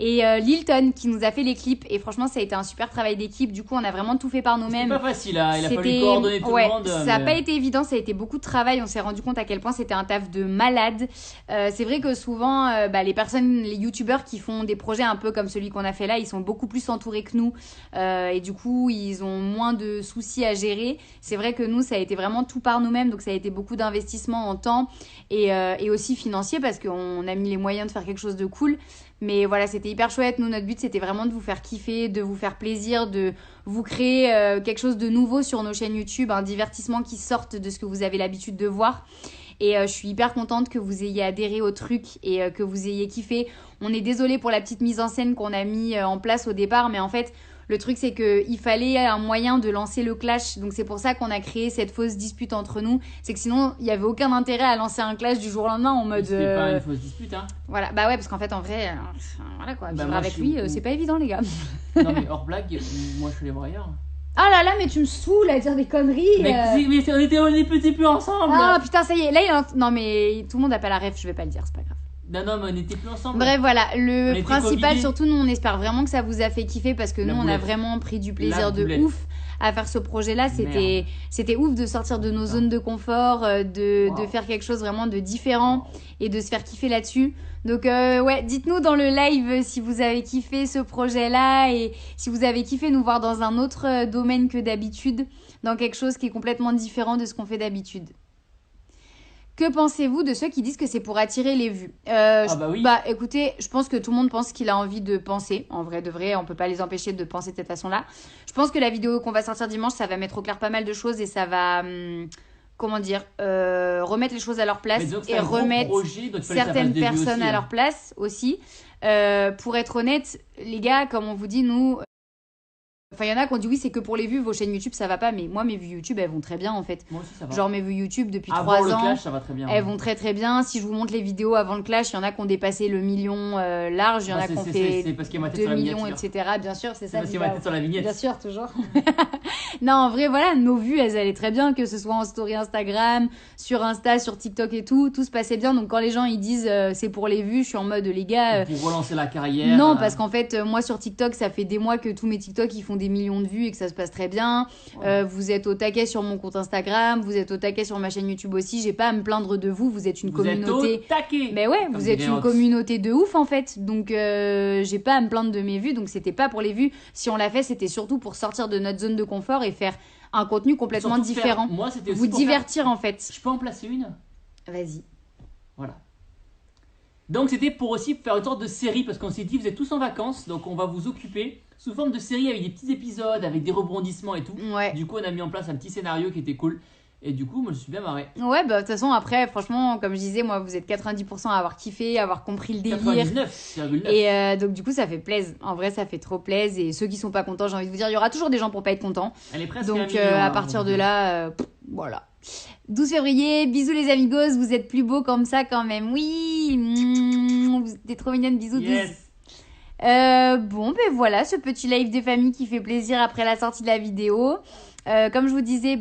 et Lilton qui nous a fait les clips. Et franchement, ça a été un super travail d'équipe. Du coup, on a vraiment tout fait par nous-mêmes. C'était pas facile, hein. Il a fallu coordonner tout le monde. Ça n'a pas été évident, ça a été beaucoup de travail. On s'est rendu compte à quel point c'était un taf de malade. C'est vrai que souvent, les youtubeurs qui font des projets un peu comme celui qu'on a fait là, ils sont beaucoup plus entourés que nous. Et du coup, ils ont moins de soucis à gérer. C'est vrai que nous, ça a été vraiment tout par nous-mêmes. Donc, ça a été beaucoup d'investissement en temps et aussi financier parce qu'on a mis les moyens de faire quelque chose de cool. Mais voilà, c'était hyper chouette. Nous, notre but, c'était vraiment de vous faire kiffer, de vous faire plaisir, de vous créer quelque chose de nouveau sur nos chaînes YouTube, un divertissement qui sorte de ce que vous avez l'habitude de voir. Et je suis hyper contente que vous ayez adhéré au truc et que vous ayez kiffé. On est désolé pour la petite mise en scène qu'on a mis en place au départ, mais en fait, le truc, c'est qu'il fallait un moyen de lancer le clash. Donc, c'est pour ça qu'on a créé cette fausse dispute entre nous. C'est que sinon, il n'y avait aucun intérêt à lancer un clash du jour au lendemain en mode... C'était pas une fausse dispute, hein. Voilà, bah ouais, parce qu'en fait, en vrai, voilà quoi. Vivre avec lui, c'est pas évident, les gars. Non, mais hors blague, moi, je suis les voir ailleurs. Ah là là, mais tu me saoules à dire des conneries. Mais on était plus ensemble. Ah putain, ça y est. Là, non, mais tout le monde n'a pas la ref, je vais pas le dire, c'est pas grave. Non, mais on n'était plus ensemble. Bref, voilà, le principal, surtout, nous, on espère vraiment que ça vous a fait kiffer parce que nous, on a vraiment pris du plaisir de ouf à faire ce projet-là. C'était ouf de sortir de nos zones de confort, de faire quelque chose vraiment de différent et de se faire kiffer là-dessus. Donc, ouais, dites-nous dans le live si vous avez kiffé ce projet-là et si vous avez kiffé nous voir dans un autre domaine que d'habitude, dans quelque chose qui est complètement différent de ce qu'on fait d'habitude. Que pensez-vous de ceux qui disent que c'est pour attirer les vues oui. Bah écoutez, je pense que tout le monde pense qu'il a envie de penser. En vrai de vrai, on peut pas les empêcher de penser de cette façon-là. Je pense que la vidéo qu'on va sortir dimanche, ça va mettre au clair pas mal de choses et ça va... remettre les choses à leur place et remettre certaines personnes à leur place aussi. Pour être honnête, les gars, comme on vous dit, nous... Enfin, il y en a qui ont dit oui, c'est que pour les vues, vos chaînes YouTube, ça va pas. Mais moi, mes vues YouTube, elles vont très bien en fait. Moi aussi, ça va. Genre, mes vues YouTube depuis avant 3 ans. le clash, ça va très bien. Elles vont très très bien. Si je vous montre les vidéos avant le clash, il y en a qui ont dépassé le million large. Il y en a qui ont fait 2 millions, etc. Bien sûr, c'est ça. Parce qu'il y a ma tête sur la vignette. Bien sûr, toujours. Non, en vrai, voilà, nos vues, elles allaient très bien. Que ce soit en story Instagram, sur Insta, sur TikTok et tout se passait bien. Donc, quand les gens ils disent c'est pour les vues, je suis en mode les gars. Pour relancer la carrière. Non, parce qu'en fait, moi sur TikTok, ça fait des mois que tous mes TikTok ils font des millions de vues et que ça se passe très bien. Vous êtes au taquet sur mon compte Instagram, vous êtes au taquet sur ma chaîne YouTube aussi. J'ai pas à me plaindre de vous. Vous êtes une communauté. Êtes au taquet. Mais ouais, vous êtes une communauté de ouf en fait. Donc j'ai pas à me plaindre de mes vues. Donc c'était pas pour les vues. Si on l'a fait, c'était surtout pour sortir de notre zone de confort et faire un contenu complètement différent. Moi, c'était aussi vous divertir en fait. Je peux en placer une? Vas-y. Voilà. Donc c'était pour aussi faire une sorte de série parce qu'on s'est dit vous êtes tous en vacances donc on va vous occuper sous forme de série avec des petits épisodes, avec des rebondissements et tout. Ouais. Du coup on a mis en place un petit scénario qui était cool et du coup moi je suis bien marré. Ouais bah de toute façon après franchement comme je disais moi vous êtes 90% à avoir kiffé, à avoir compris le délire. 99,9. Et donc du coup ça fait plaisir. En vrai ça fait trop plaisir et ceux qui sont pas contents j'ai envie de vous dire il y aura toujours des gens pour pas être contents. Elle est presque donc à partir de là voilà. 12 février, bisous les amigos, vous êtes plus beaux comme ça quand même. Oui, vous êtes trop mignonnes, bisous. Yes. Bon, ben voilà, ce petit live des familles qui fait plaisir après la sortie de la vidéo. Comme je vous disais,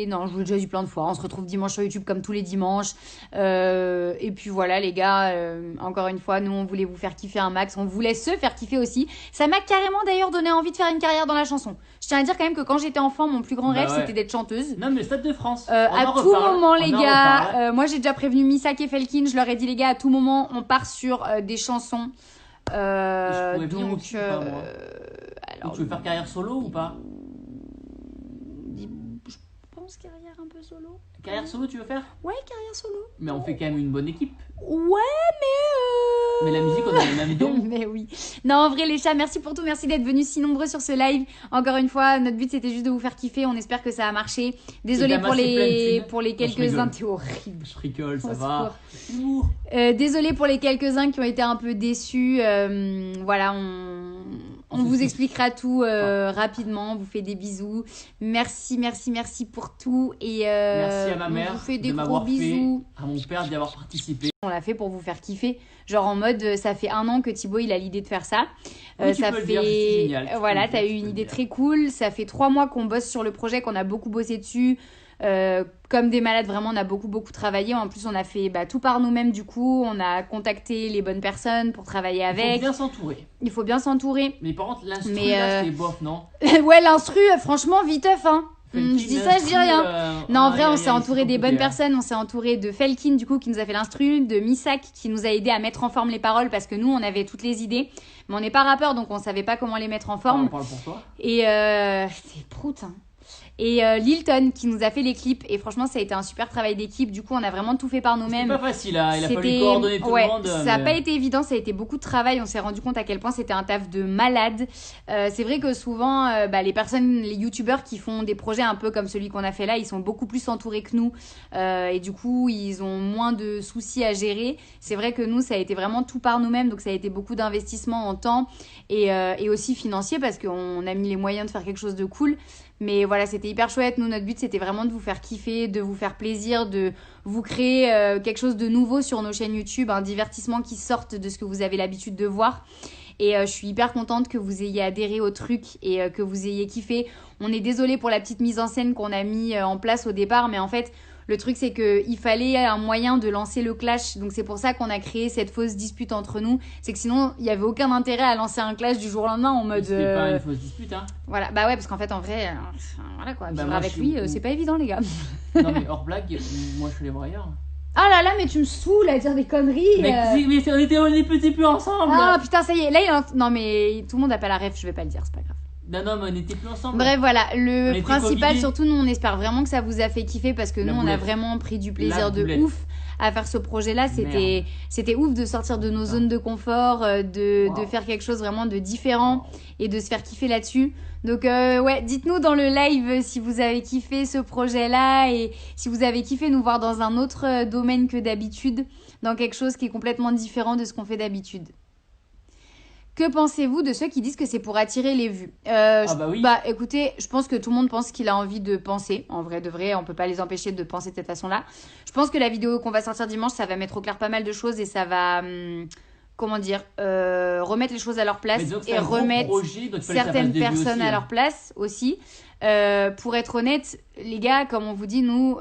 non, je vous l'ai déjà dit plein de fois, on se retrouve dimanche sur YouTube comme tous les dimanches. Et puis voilà les gars, encore une fois, nous on voulait vous faire kiffer un max, on voulait se faire kiffer aussi. Ça m'a carrément d'ailleurs donné envie de faire une carrière dans la chanson. Je tiens à dire quand même que quand j'étais enfant, mon plus grand rêve c'était d'être chanteuse. Non mais Stade de France. À tout moment les gars, moi j'ai déjà prévenu Missak et Felkin, je leur ai dit les gars, à tout moment on part sur des chansons. Donc, aussi, alors, tu veux faire carrière solo ou pas? Je pense carrière un peu solo. Carrière solo tu veux faire? Ouais, carrière solo. Mais on fait quand même une bonne équipe. Ouais, mais la musique, on a les mêmes dons. Mais oui. Non, en vrai, les chats, merci pour tout. Merci d'être venus si nombreux sur ce live. Encore une fois, notre but, c'était juste de vous faire kiffer. On espère que ça a marché. Désolée pour les quelques-uns. T'es horrible. Je rigole, ça va. Désolée pour les quelques-uns qui ont été un peu déçus. Voilà, on vous expliquera tout rapidement. On vous fait des bisous. Merci pour tout. Et merci à ma mère on vous fait des de gros m'avoir bisous. Fait, à mon père d'y avoir participé. On l'a fait pour vous faire kiffer. Genre en mode, ça fait 1 an que Thibaut il a l'idée de faire ça. Oui, ça fait. Dire, c'est génial. Voilà, t'as eu une idée très cool. Ça fait 3 mois qu'on bosse sur le projet, qu'on a beaucoup bossé dessus. comme des malades, vraiment, on a beaucoup travaillé. En plus, on a fait tout par nous-mêmes, du coup. On a contacté les bonnes personnes pour travailler avec. Il faut bien s'entourer. Il faut bien s'entourer. Mais par contre, l'instru, là, c'était bof, non? Ouais, l'instru, franchement, viteuf, hein. Je dis ça, je dis rien. Non, en vrai, on s'est entouré des bonnes personnes. On s'est entouré de Felkin, du coup, qui nous a fait l'instru, de Misak, qui nous a aidé à mettre en forme les paroles, parce que nous, on avait toutes les idées. Mais on n'est pas rappeur, donc on savait pas comment les mettre en forme. On parle pour toi. Et c'est prout, hein. Et Lilton qui nous a fait les clips, et franchement ça a été un super travail d'équipe. Du coup on a vraiment tout fait par nous-mêmes. C'est pas facile, hein. Il a fallu coordonner tout le monde. Ça n'a pas été évident, ça a été beaucoup de travail. On s'est rendu compte à quel point c'était un taf de malade. C'est vrai que souvent les personnes, les youtubeurs qui font des projets un peu comme celui qu'on a fait là, ils sont beaucoup plus entourés que nous, et du coup ils ont moins de soucis à gérer. C'est vrai que nous ça a été vraiment tout par nous-mêmes, donc ça a été beaucoup d'investissement en temps et aussi financier, parce qu'on a mis les moyens de faire quelque chose de cool. Mais voilà, c'était hyper chouette. Nous, notre but, c'était vraiment de vous faire kiffer, de vous faire plaisir, de vous créer quelque chose de nouveau sur nos chaînes YouTube, un divertissement qui sorte de ce que vous avez l'habitude de voir. Et je suis hyper contente que vous ayez adhéré au truc et que vous ayez kiffé. On est désolé pour la petite mise en scène qu'on a mis en place au départ, mais en fait, le truc, c'est qu'il fallait un moyen de lancer le clash. Donc, c'est pour ça qu'on a créé cette fausse dispute entre nous. C'est que sinon, il n'y avait aucun intérêt à lancer un clash du jour au lendemain en mode... C'était pas une fausse dispute, hein. Voilà, bah ouais, parce qu'en fait, en vrai, voilà quoi. Vivre avec lui, c'est pas évident, les gars. Non, mais hors blague, moi, je suis les voir ailleurs. Ah là là, mais tu me saoules à dire des conneries. Mais on était plus ensemble. Ah putain, ça y est. Là, non, mais tout le monde n'a pas la ref, je vais pas le dire, c'est pas grave. Non, mais on n'était plus ensemble. Bref, voilà, le principal, surtout, nous, on espère vraiment que ça vous a fait kiffer, parce que nous, on a vraiment pris du plaisir de ouf à faire ce projet-là. C'était ouf de sortir de nos zones de confort, de faire quelque chose vraiment de différent et de se faire kiffer là-dessus. Donc, ouais, dites-nous dans le live si vous avez kiffé ce projet-là et si vous avez kiffé nous voir dans un autre domaine que d'habitude, dans quelque chose qui est complètement différent de ce qu'on fait d'habitude. Que pensez-vous de ceux qui disent que c'est pour attirer les vues? Oui. Bah écoutez, je pense que tout le monde pense qu'il a envie de penser. En vrai de vrai, on peut pas les empêcher de penser de cette façon-là. Je pense que la vidéo qu'on va sortir dimanche, ça va mettre au clair pas mal de choses et ça va... remettre les choses à leur place et remettre certaines personnes à leur place aussi. Pour être honnête, les gars, comme on vous dit, nous...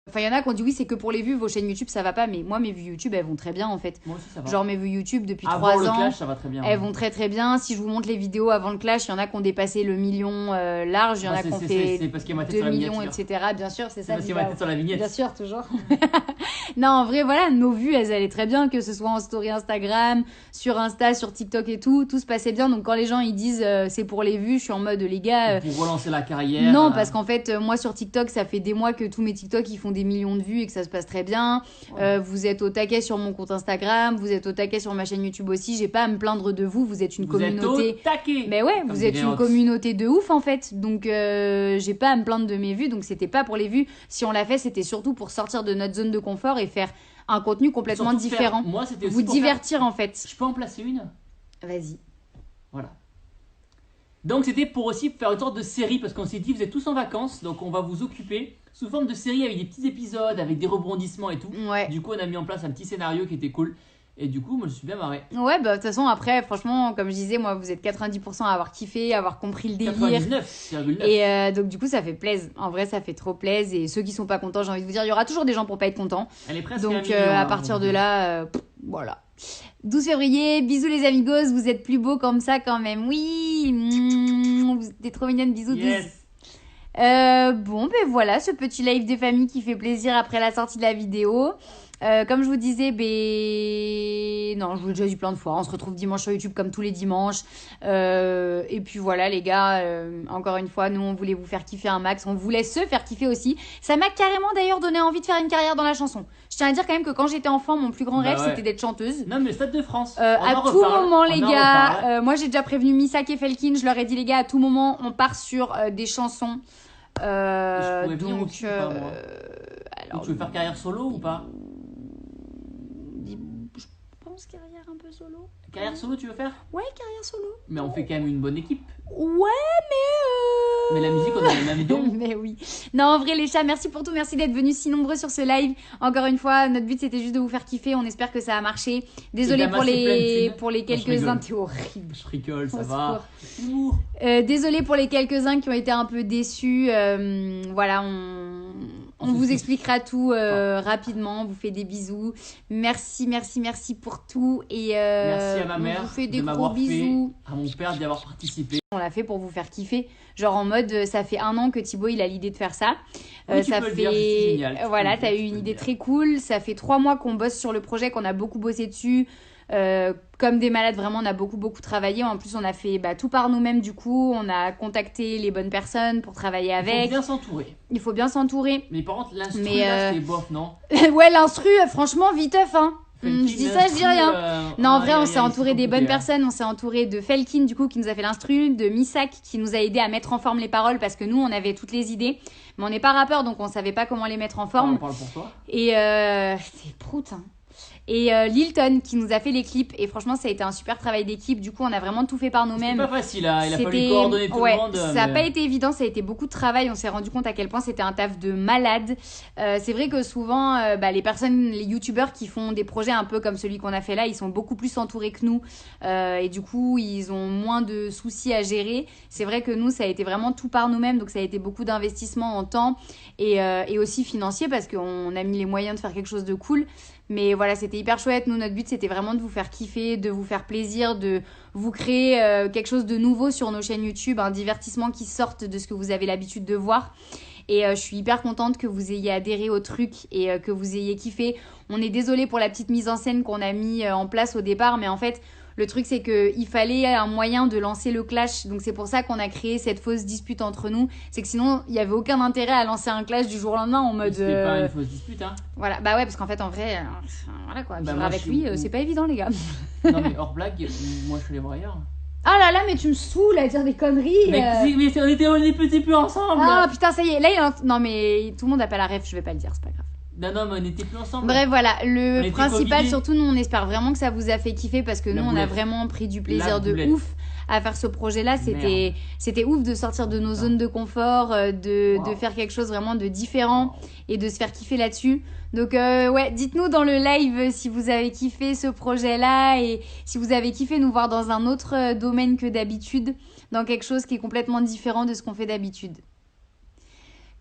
Enfin, il y en a qui ont dit oui, c'est que pour les vues, vos chaînes YouTube, ça va pas. Mais moi, mes vues YouTube, elles vont très bien en fait. Moi aussi, ça va. Genre, mes vues YouTube depuis avant 3 ans. le clash, ça va très bien. Elles vont très bien. Si je vous montre les vidéos avant le clash, il y en a qui ont dépassé le million large. Il y en a qui ont fait 2 millions, etc. Bien sûr, c'est ça. Parce qu'il y a ma tête sur la vignette. Bien sûr, toujours. Non, en vrai, voilà, nos vues, elles allaient très bien. Que ce soit en story Instagram, sur Insta, sur TikTok et tout se passait bien. Donc, quand les gens ils disent c'est pour les vues, je suis en mode les gars. Pour relancer la carrière. Non, parce qu'en fait, moi sur TikTok, ça fait des mois que tous mes TikTok ils font des millions de vues et que ça se passe très bien. Vous êtes au taquet sur mon compte Instagram, vous êtes au taquet sur ma chaîne YouTube aussi. J'ai pas à me plaindre de vous. Vous êtes une communauté. Êtes au taquet. Mais ouais, vous êtes une communauté de ouf en fait. Donc j'ai pas à me plaindre de mes vues. Donc c'était pas pour les vues. Si on l'a fait, c'était surtout pour sortir de notre zone de confort et faire un contenu complètement différent. Moi, c'était vous divertir en fait. Je peux en placer une? Vas-y. Voilà. Donc c'était pour aussi faire une sorte de série, parce qu'on s'est dit vous êtes tous en vacances, donc on va vous occuper sous forme de série avec des petits épisodes, avec des rebondissements et tout. Ouais. Du coup on a mis en place un petit scénario qui était cool. Et du coup moi je suis bien marré. Ouais, bah de toute façon après franchement comme je disais, moi vous êtes 90% à avoir kiffé, à avoir compris le délire. 99,9. Et donc du coup ça fait plaisir. En vrai ça fait trop plaisir. Et ceux qui sont pas contents, j'ai envie de vous dire, il y aura toujours des gens pour pas être contents. Elle est presque donc à partir de là, voilà. 12 février, bisous les amigos, vous êtes plus beaux comme ça quand même. Oui, vous êtes trop mignonnes, bisous. Yes. Bon, ben voilà, ce petit live des familles qui fait plaisir après la sortie de la vidéo. Comme je vous disais, non, je vous l'ai déjà dit plein de fois, on se retrouve dimanche sur YouTube comme tous les dimanches. Et puis voilà les gars, encore une fois, nous on voulait vous faire kiffer un max, on voulait se faire kiffer aussi. Ça m'a carrément d'ailleurs donné envie de faire une carrière dans la chanson. Je tiens à dire quand même que quand j'étais enfant, mon plus grand rêve c'était d'être chanteuse. Non mais Stade de France. À tout moment les gars, moi j'ai déjà prévenu Misak et Felkin, je leur ai dit les gars, à tout moment on part sur des chansons. Donc, aussi, pas, moi. Alors, tu veux faire carrière solo ou pas? Je pense carrière un peu solo. Carrière solo tu veux faire? Ouais, carrière solo. Mais on fait quand même une bonne équipe. Ouais, mais Mais la musique, on a le même don. Mais oui. Non, en vrai, les chats, merci pour tout. Merci d'être venus si nombreux sur ce live. Encore une fois, notre but, c'était juste de vous faire kiffer. On espère que ça a marché. Désolée pour les quelques-uns. T'es horrible. Je rigole, ça Au va. Désolée pour les quelques-uns qui ont été un peu déçus. Voilà, on vous expliquera tout rapidement. On vous fait des bisous. Merci pour tout. Et merci à ma mère on vous fait des de gros m'avoir bisous. fait, à mon père d'y avoir participé. On l'a fait pour vous faire kiffer. Genre en mode, ça fait 1 an que Thibaut il a l'idée de faire ça. Oui, ça tu peux fait. le dire, c'est génial. Voilà, t'as eu une idée très cool. Ça fait 3 mois qu'on bosse sur le projet, qu'on a beaucoup bossé dessus. Comme des malades, vraiment, on a beaucoup travaillé. En plus, on a fait tout par nous-mêmes. Du coup, on a contacté les bonnes personnes pour travailler avec. Il faut bien s'entourer. Mais par contre, l'instru, là, c'était bof, non? Ouais, l'instru, franchement, viteuf, hein. Je dis ça, je dis rien. Non, en vrai, on s'est entouré des bonnes personnes. On s'est entouré de Felkin, du coup, qui nous a fait l'instru, de Misak, qui nous a aidé à mettre en forme les paroles, parce que nous, on avait toutes les idées. Mais on n'est pas rappeur, donc on savait pas comment les mettre en forme. On parle pour toi. Et c'est prout, hein. Et Lilton qui nous a fait les clips, et franchement ça a été un super travail d'équipe. Du coup on a vraiment tout fait par nous-mêmes. C'est pas facile, hein. Il a fallu coordonner tout le monde. Ça n'a pas été évident, ça a été beaucoup de travail. On s'est rendu compte à quel point c'était un taf de malade. C'est vrai que souvent les youtubeurs qui font des projets un peu comme celui qu'on a fait là, ils sont beaucoup plus entourés que nous, et du coup ils ont moins de soucis à gérer. C'est vrai que nous ça a été vraiment tout par nous-mêmes, donc ça a été beaucoup d'investissement en temps et aussi financier, parce qu'on a mis les moyens de faire quelque chose de cool. Mais voilà, c'était hyper chouette. Nous, notre but, c'était vraiment de vous faire kiffer, de vous faire plaisir, de vous créer quelque chose de nouveau sur nos chaînes YouTube, un divertissement qui sorte de ce que vous avez l'habitude de voir. Et je suis hyper contente que vous ayez adhéré au truc et que vous ayez kiffé. On est désolé pour la petite mise en scène qu'on a mis en place au départ, mais en fait, le truc, c'est qu'il fallait un moyen de lancer le clash. Donc, c'est pour ça qu'on a créé cette fausse dispute entre nous. C'est que sinon, il n'y avait aucun intérêt à lancer un clash du jour au lendemain en mode... C'était pas une fausse dispute, hein. Voilà, bah ouais, parce qu'en fait, en vrai, voilà quoi. Vivre avec lui, c'est pas évident, les gars. Non, mais hors blague, moi, je suis allé voir ailleurs. Ah là là, mais tu me saoules à dire des conneries. Mais on était plus ensemble. Ah putain, ça y est. Là, non, mais tout le monde n'a pas la ref, je vais pas le dire, c'est pas grave. Non, mais on n'était plus ensemble. Bref, voilà, le principal, surtout, nous, on espère vraiment que ça vous a fait kiffer, parce que nous, on a vraiment pris du plaisir de ouf à faire ce projet-là. C'était ouf de sortir de nos zones de confort, de faire quelque chose vraiment de différent et de se faire kiffer là-dessus. Donc, ouais, dites-nous dans le live si vous avez kiffé ce projet-là et si vous avez kiffé nous voir dans un autre domaine que d'habitude, dans quelque chose qui est complètement différent de ce qu'on fait d'habitude.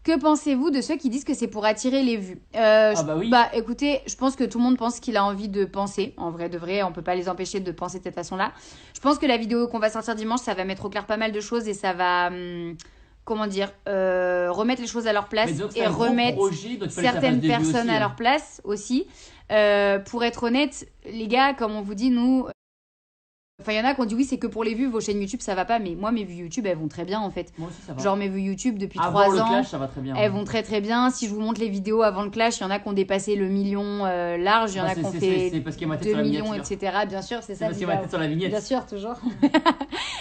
Que pensez-vous de ceux qui disent que c'est pour attirer les vues? Oui. Bah écoutez, je pense que tout le monde pense qu'il a envie de penser. En vrai de vrai, on peut pas les empêcher de penser de cette façon-là. Je pense que la vidéo qu'on va sortir dimanche, ça va mettre au clair pas mal de choses et ça va... remettre les choses à leur place et remettre certaines personnes à leur place aussi. Pour être honnête, les gars, comme on vous dit, nous... Enfin, il y en a qui ont dit oui, c'est que pour les vues, vos chaînes YouTube, ça va pas. Mais moi, mes vues YouTube, elles vont très bien en fait. Moi aussi, ça va. Genre, mes vues YouTube depuis avant 3 ans. le clash, ça va très bien. Elles vont très bien. Si je vous montre les vidéos avant le clash, il y en a qui ont dépassé le million large. Il y en a qui ont fait 2 millions, etc. Bien sûr, c'est ça. Parce qu'il y a ma tête sur la vignette. Bien sûr, toujours.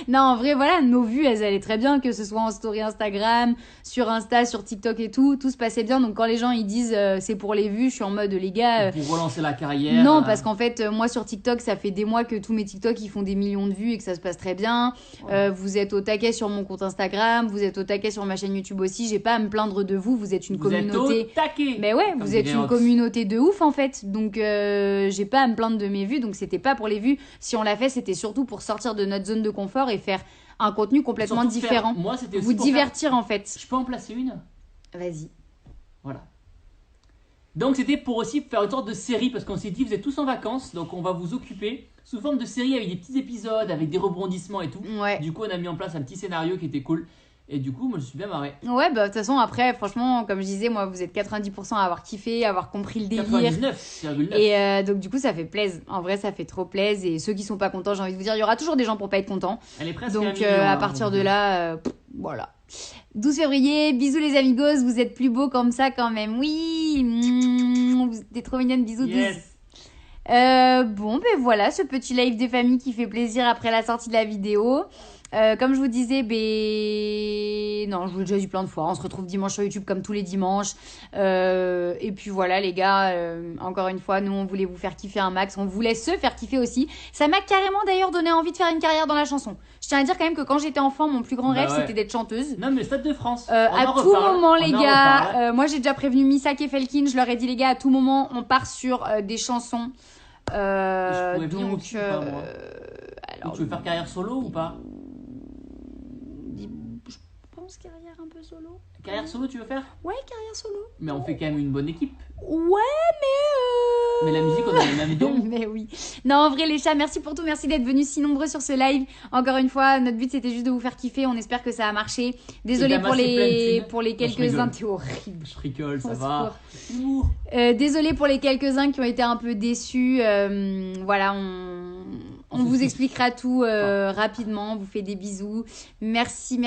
Non, en vrai, voilà, nos vues, elles allaient très bien. Que ce soit en story Instagram, sur Insta, sur TikTok et tout. Tout se passait bien. Donc, quand les gens ils disent c'est pour les vues, je suis en mode les gars. Pour relancer la carrière. Non, parce qu'en fait, moi sur TikTok, ça fait des mois que tous mes TikTok ils font des millions de vues et que ça se passe très bien. Vous êtes au taquet sur mon compte Instagram, vous êtes au taquet sur ma chaîne YouTube aussi. J'ai pas à me plaindre de vous, vous êtes une communauté. Êtes au taquet. Mais ouais, vous êtes une communauté de ouf en fait. Donc j'ai pas à me plaindre de mes vues, donc c'était pas pour les vues. Si on l'a fait, c'était surtout pour sortir de notre zone de confort et faire un contenu complètement différent. Moi, c'était aussi vous divertir en fait. Je peux en placer une? Vas-y. Voilà. Donc c'était pour aussi faire une sorte de série, parce qu'on s'est dit vous êtes tous en vacances, donc on va vous occuper sous forme de série avec des petits épisodes, avec des rebondissements et tout. Ouais. Du coup on a mis en place un petit scénario qui était cool. Et du coup moi je suis bien marré. Ouais, bah de toute façon après franchement comme je disais, moi vous êtes 90% à avoir kiffé, à avoir compris le délire. 99,9. Et donc du coup ça fait plaisir. En vrai ça fait trop plaisir. Et ceux qui sont pas contents, j'ai envie de vous dire, il y aura toujours des gens pour pas être contents. Elle est presque donc un million, à partir de là, voilà. 12 février, bisous les amigos, vous êtes plus beaux comme ça quand même. Oui, vous êtes trop mignonnes, bisous. Yes. Bon, ben voilà, ce petit live des familles qui fait plaisir après la sortie de la vidéo. Comme je vous disais, non, je vous l'ai déjà dit plein de fois. On se retrouve dimanche sur YouTube comme tous les dimanches. Et puis voilà, les gars, encore une fois, nous, on voulait vous faire kiffer un max. On voulait se faire kiffer aussi. Ça m'a carrément d'ailleurs donné envie de faire une carrière dans la chanson. Je tiens à dire quand même que quand j'étais enfant, mon plus grand rêve, c'était d'être chanteuse. Non, mais le Stade de France. À tout moment, les gars, moi j'ai déjà prévenu Missak et Felkin. Je leur ai dit, les gars, à tout moment, on part sur des chansons. Je pouvais venir Donc, aussi, pas, moi. alors, tu veux faire carrière solo ou pas? Je pense carrière un peu solo. Carrière solo, tu veux faire? Ouais, carrière solo. Mais on fait quand même une bonne équipe. Ouais, mais. Mais la musique, on a les mêmes dons. Mais oui. Non, en vrai, les chats, merci pour tout. Merci d'être venus si nombreux sur ce live. Encore une fois, notre but, c'était juste de vous faire kiffer. On espère que ça a marché. Désolée pour les quelques-uns. T'es horrible. Je rigole, ça va. Désolée pour les quelques-uns qui ont été un peu déçus. Voilà, on vous expliquera tout rapidement. On vous fait des bisous. Merci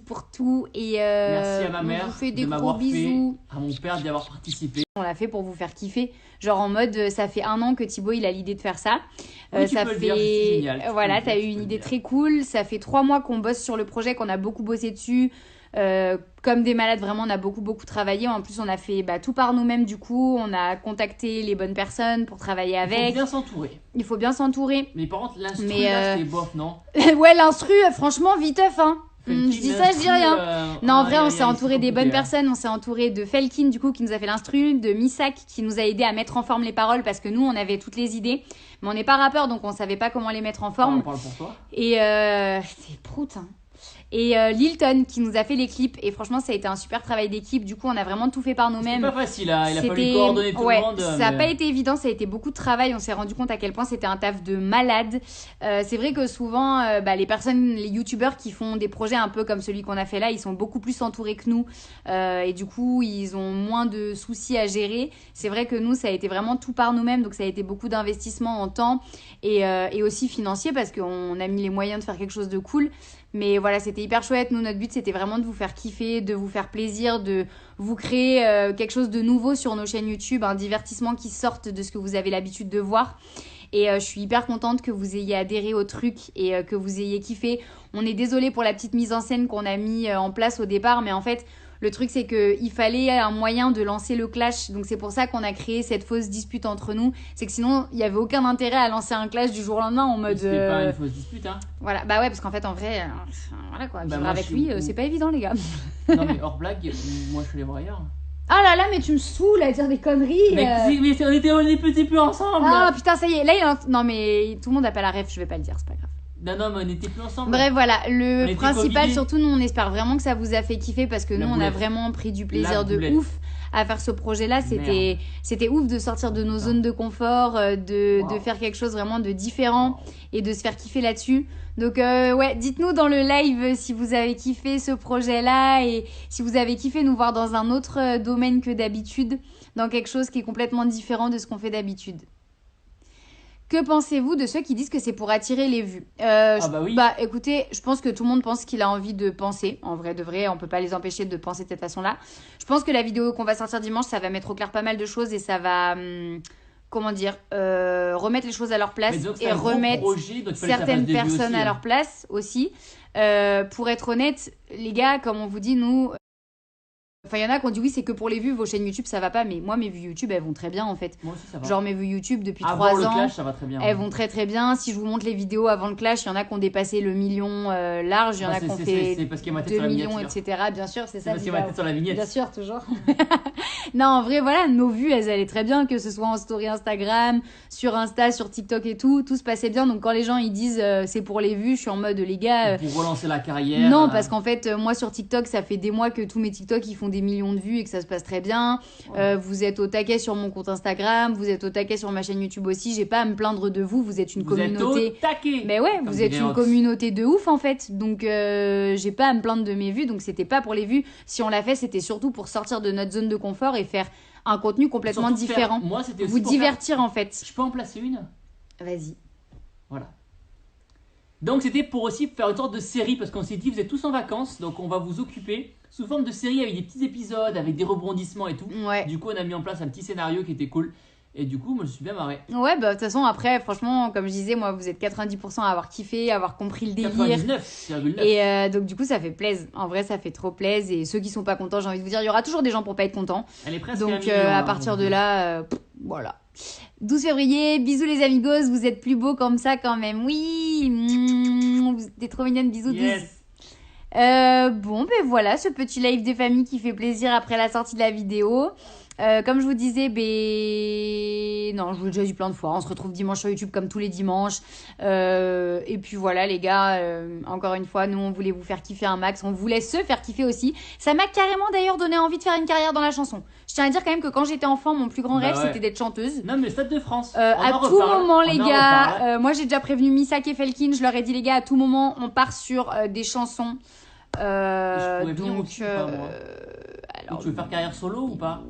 pour tout. Et merci à ma mère on vous fait des de gros m'avoir bisous. fait, à mon père d'y avoir participé. On l'a fait pour vous faire kiffer. Genre en mode, ça fait 1 an que Thibaut il a l'idée de faire ça. Oui, ça tu peux fait. Le dire, c'est génial. Voilà, t'as eu une idée très cool. Ça fait 3 mois qu'on bosse sur le projet, qu'on a beaucoup bossé dessus. Comme des malades, vraiment, on a beaucoup travaillé. En plus, on a fait tout par nous-mêmes. Du coup, on a contacté les bonnes personnes pour travailler avec. Il faut bien s'entourer. Il faut bien s'entourer. Mais par contre, l'instru, là, c'était bof, non? Ouais, l'instru, franchement, viteuf, hein. Je dis ça, je dis rien. Non, en vrai, on s'est entouré des bonnes personnes. On s'est entouré de Felkin, du coup, qui nous a fait l'instru, de Missak, qui nous a aidé à mettre en forme les paroles parce que nous, on avait toutes les idées. Mais on n'est pas rappeur, donc on savait pas comment les mettre en forme. On parle pour toi. Et c'est prout, hein. Et Lilton qui nous a fait les clips. Et franchement, ça a été un super travail d'équipe. Du coup, on a vraiment tout fait par nous-mêmes. C'est pas facile, hein. Il a fallu coordonner tout le monde. Ça n'a pas été évident, ça a été beaucoup de travail. On s'est rendu compte à quel point c'était un taf de malade. C'est vrai que souvent, les personnes, les youtubeurs qui font des projets un peu comme celui qu'on a fait là, ils sont beaucoup plus entourés que nous. Et du coup, ils ont moins de soucis à gérer. C'est vrai que nous, ça a été vraiment tout par nous-mêmes. Donc, ça a été beaucoup d'investissement en temps et aussi financier parce qu'on a mis les moyens de faire quelque chose de cool. Mais voilà, c'était hyper chouette. Nous, notre but, c'était vraiment de vous faire kiffer, de vous faire plaisir, de vous créer quelque chose de nouveau sur nos chaînes YouTube, un divertissement qui sorte de ce que vous avez l'habitude de voir. Et je suis hyper contente que vous ayez adhéré au truc et que vous ayez kiffé. On est désolé pour la petite mise en scène qu'on a mis en place au départ, mais en fait, le truc, c'est qu'il fallait un moyen de lancer le clash. Donc, c'est pour ça qu'on a créé cette fausse dispute entre nous. C'est que sinon, il n'y avait aucun intérêt à lancer un clash du jour au lendemain en mode... C'était pas une fausse dispute, hein. Voilà, bah ouais, parce qu'en fait, en vrai, voilà quoi, vivre avec lui, c'est pas évident, les gars. Non, mais hors blague, moi, je suis les voir ailleurs. Ah là là, mais tu me saoules à dire des conneries. Mais on était plus ensemble. Ah putain, ça y est. Là, non, mais tout le monde n'a pas la ref, je vais pas le dire, c'est pas grave. Non, mais on n'était plus ensemble. Bref, voilà, le principal, surtout, nous, on espère vraiment que ça vous a fait kiffer parce que nous, on a vraiment pris du plaisir de ouf à faire ce projet-là. C'était ouf de sortir de nos zones de confort, de faire quelque chose vraiment de différent et de se faire kiffer là-dessus. Donc, ouais, dites-nous dans le live si vous avez kiffé ce projet-là et si vous avez kiffé nous voir dans un autre domaine que d'habitude, dans quelque chose qui est complètement différent de ce qu'on fait d'habitude. Que pensez-vous de ceux qui disent que c'est pour attirer les vues? Oui. Écoutez, je pense que tout le monde pense qu'il a envie de penser. En vrai, de vrai, on peut pas les empêcher de penser de cette façon-là. Je pense que la vidéo qu'on va sortir dimanche, ça va mettre au clair pas mal de choses et ça va, remettre les choses à leur place et remettre certaines personnes à leur place aussi. Pour être honnête, les gars, comme on vous dit, nous... Enfin, il y en a qui ont dit oui, c'est que pour les vues, vos chaînes YouTube, ça va pas. Mais moi, mes vues YouTube, elles vont très bien en fait. Moi aussi, ça va. Genre, mes vues YouTube depuis avant 3 ans. le clash, ça va très bien. Elles vont très bien. Si je vous montre les vidéos avant le clash, il y en a qui ont dépassé le million large. Il y en a qui ont fait 2 millions, etc. Bien sûr, c'est ça. Parce qu'il y a ma tête sur la vignette. Bien sûr, toujours. Non, en vrai, voilà, nos vues, elles allaient très bien. Que ce soit en story Instagram, sur Insta, sur TikTok et tout se passait bien. Donc, quand les gens ils disent c'est pour les vues, je suis en mode les gars. Pour relancer la carrière. Non, parce qu'en fait, moi sur TikTok, ça fait des mois que tous mes TikTok ils font des millions de vues et que ça se passe très bien. Vous êtes au taquet sur mon compte Instagram, vous êtes au taquet sur ma chaîne YouTube aussi. J'ai pas à me plaindre de vous. Vous êtes une communauté. Êtes au taquet. Mais ouais, vous êtes une communauté de ouf en fait. Donc j'ai pas à me plaindre de mes vues. Donc c'était pas pour les vues. Si on l'a fait, c'était surtout pour sortir de notre zone de confort et faire un contenu complètement différent. Moi, c'était aussi vous divertir en fait. Je peux en placer une? Vas-y. Voilà. Donc c'était pour aussi faire une sorte de série parce qu'on s'est dit vous êtes tous en vacances donc on va vous occuper sous forme de série avec des petits épisodes, avec des rebondissements et tout. Ouais. Du coup on a mis en place un petit scénario qui était cool Et du coup, moi, je suis bien marré. Ouais, bah de toute façon, après, franchement, comme je disais, moi, vous êtes 90% à avoir kiffé, à avoir compris le délire. 99,9. Et donc, du coup, ça fait plaisir. En vrai, ça fait trop plaisir. Et ceux qui sont pas contents, j'ai envie de vous dire, il y aura toujours des gens pour pas être contents. Elle est presque Donc, à à partir de là, voilà. 12 février, bisous les amigos, vous êtes plus beaux comme ça quand même. Oui, vous êtes trop mignonnes, bisous. Yes. Bon, ben voilà, ce petit live des familles qui fait plaisir après la sortie de la vidéo. Comme je vous disais, non, je vous l'ai déjà dit plein de fois, on se retrouve dimanche sur YouTube comme tous les dimanches. Et puis voilà les gars, encore une fois, nous on voulait vous faire kiffer un max, on voulait se faire kiffer aussi. Ça m'a carrément d'ailleurs donné envie de faire une carrière dans la chanson. Je tiens à dire quand même que quand j'étais enfant, mon plus grand rêve c'était d'être chanteuse. Non mais Stade de France. À tout moment les gars, moi j'ai déjà prévenu Missak et Felkin, je leur ai dit les gars, à tout moment on part sur des chansons. Je pourrais venir donc, aussi, pas, moi. alors, tu veux faire carrière solo ou pas?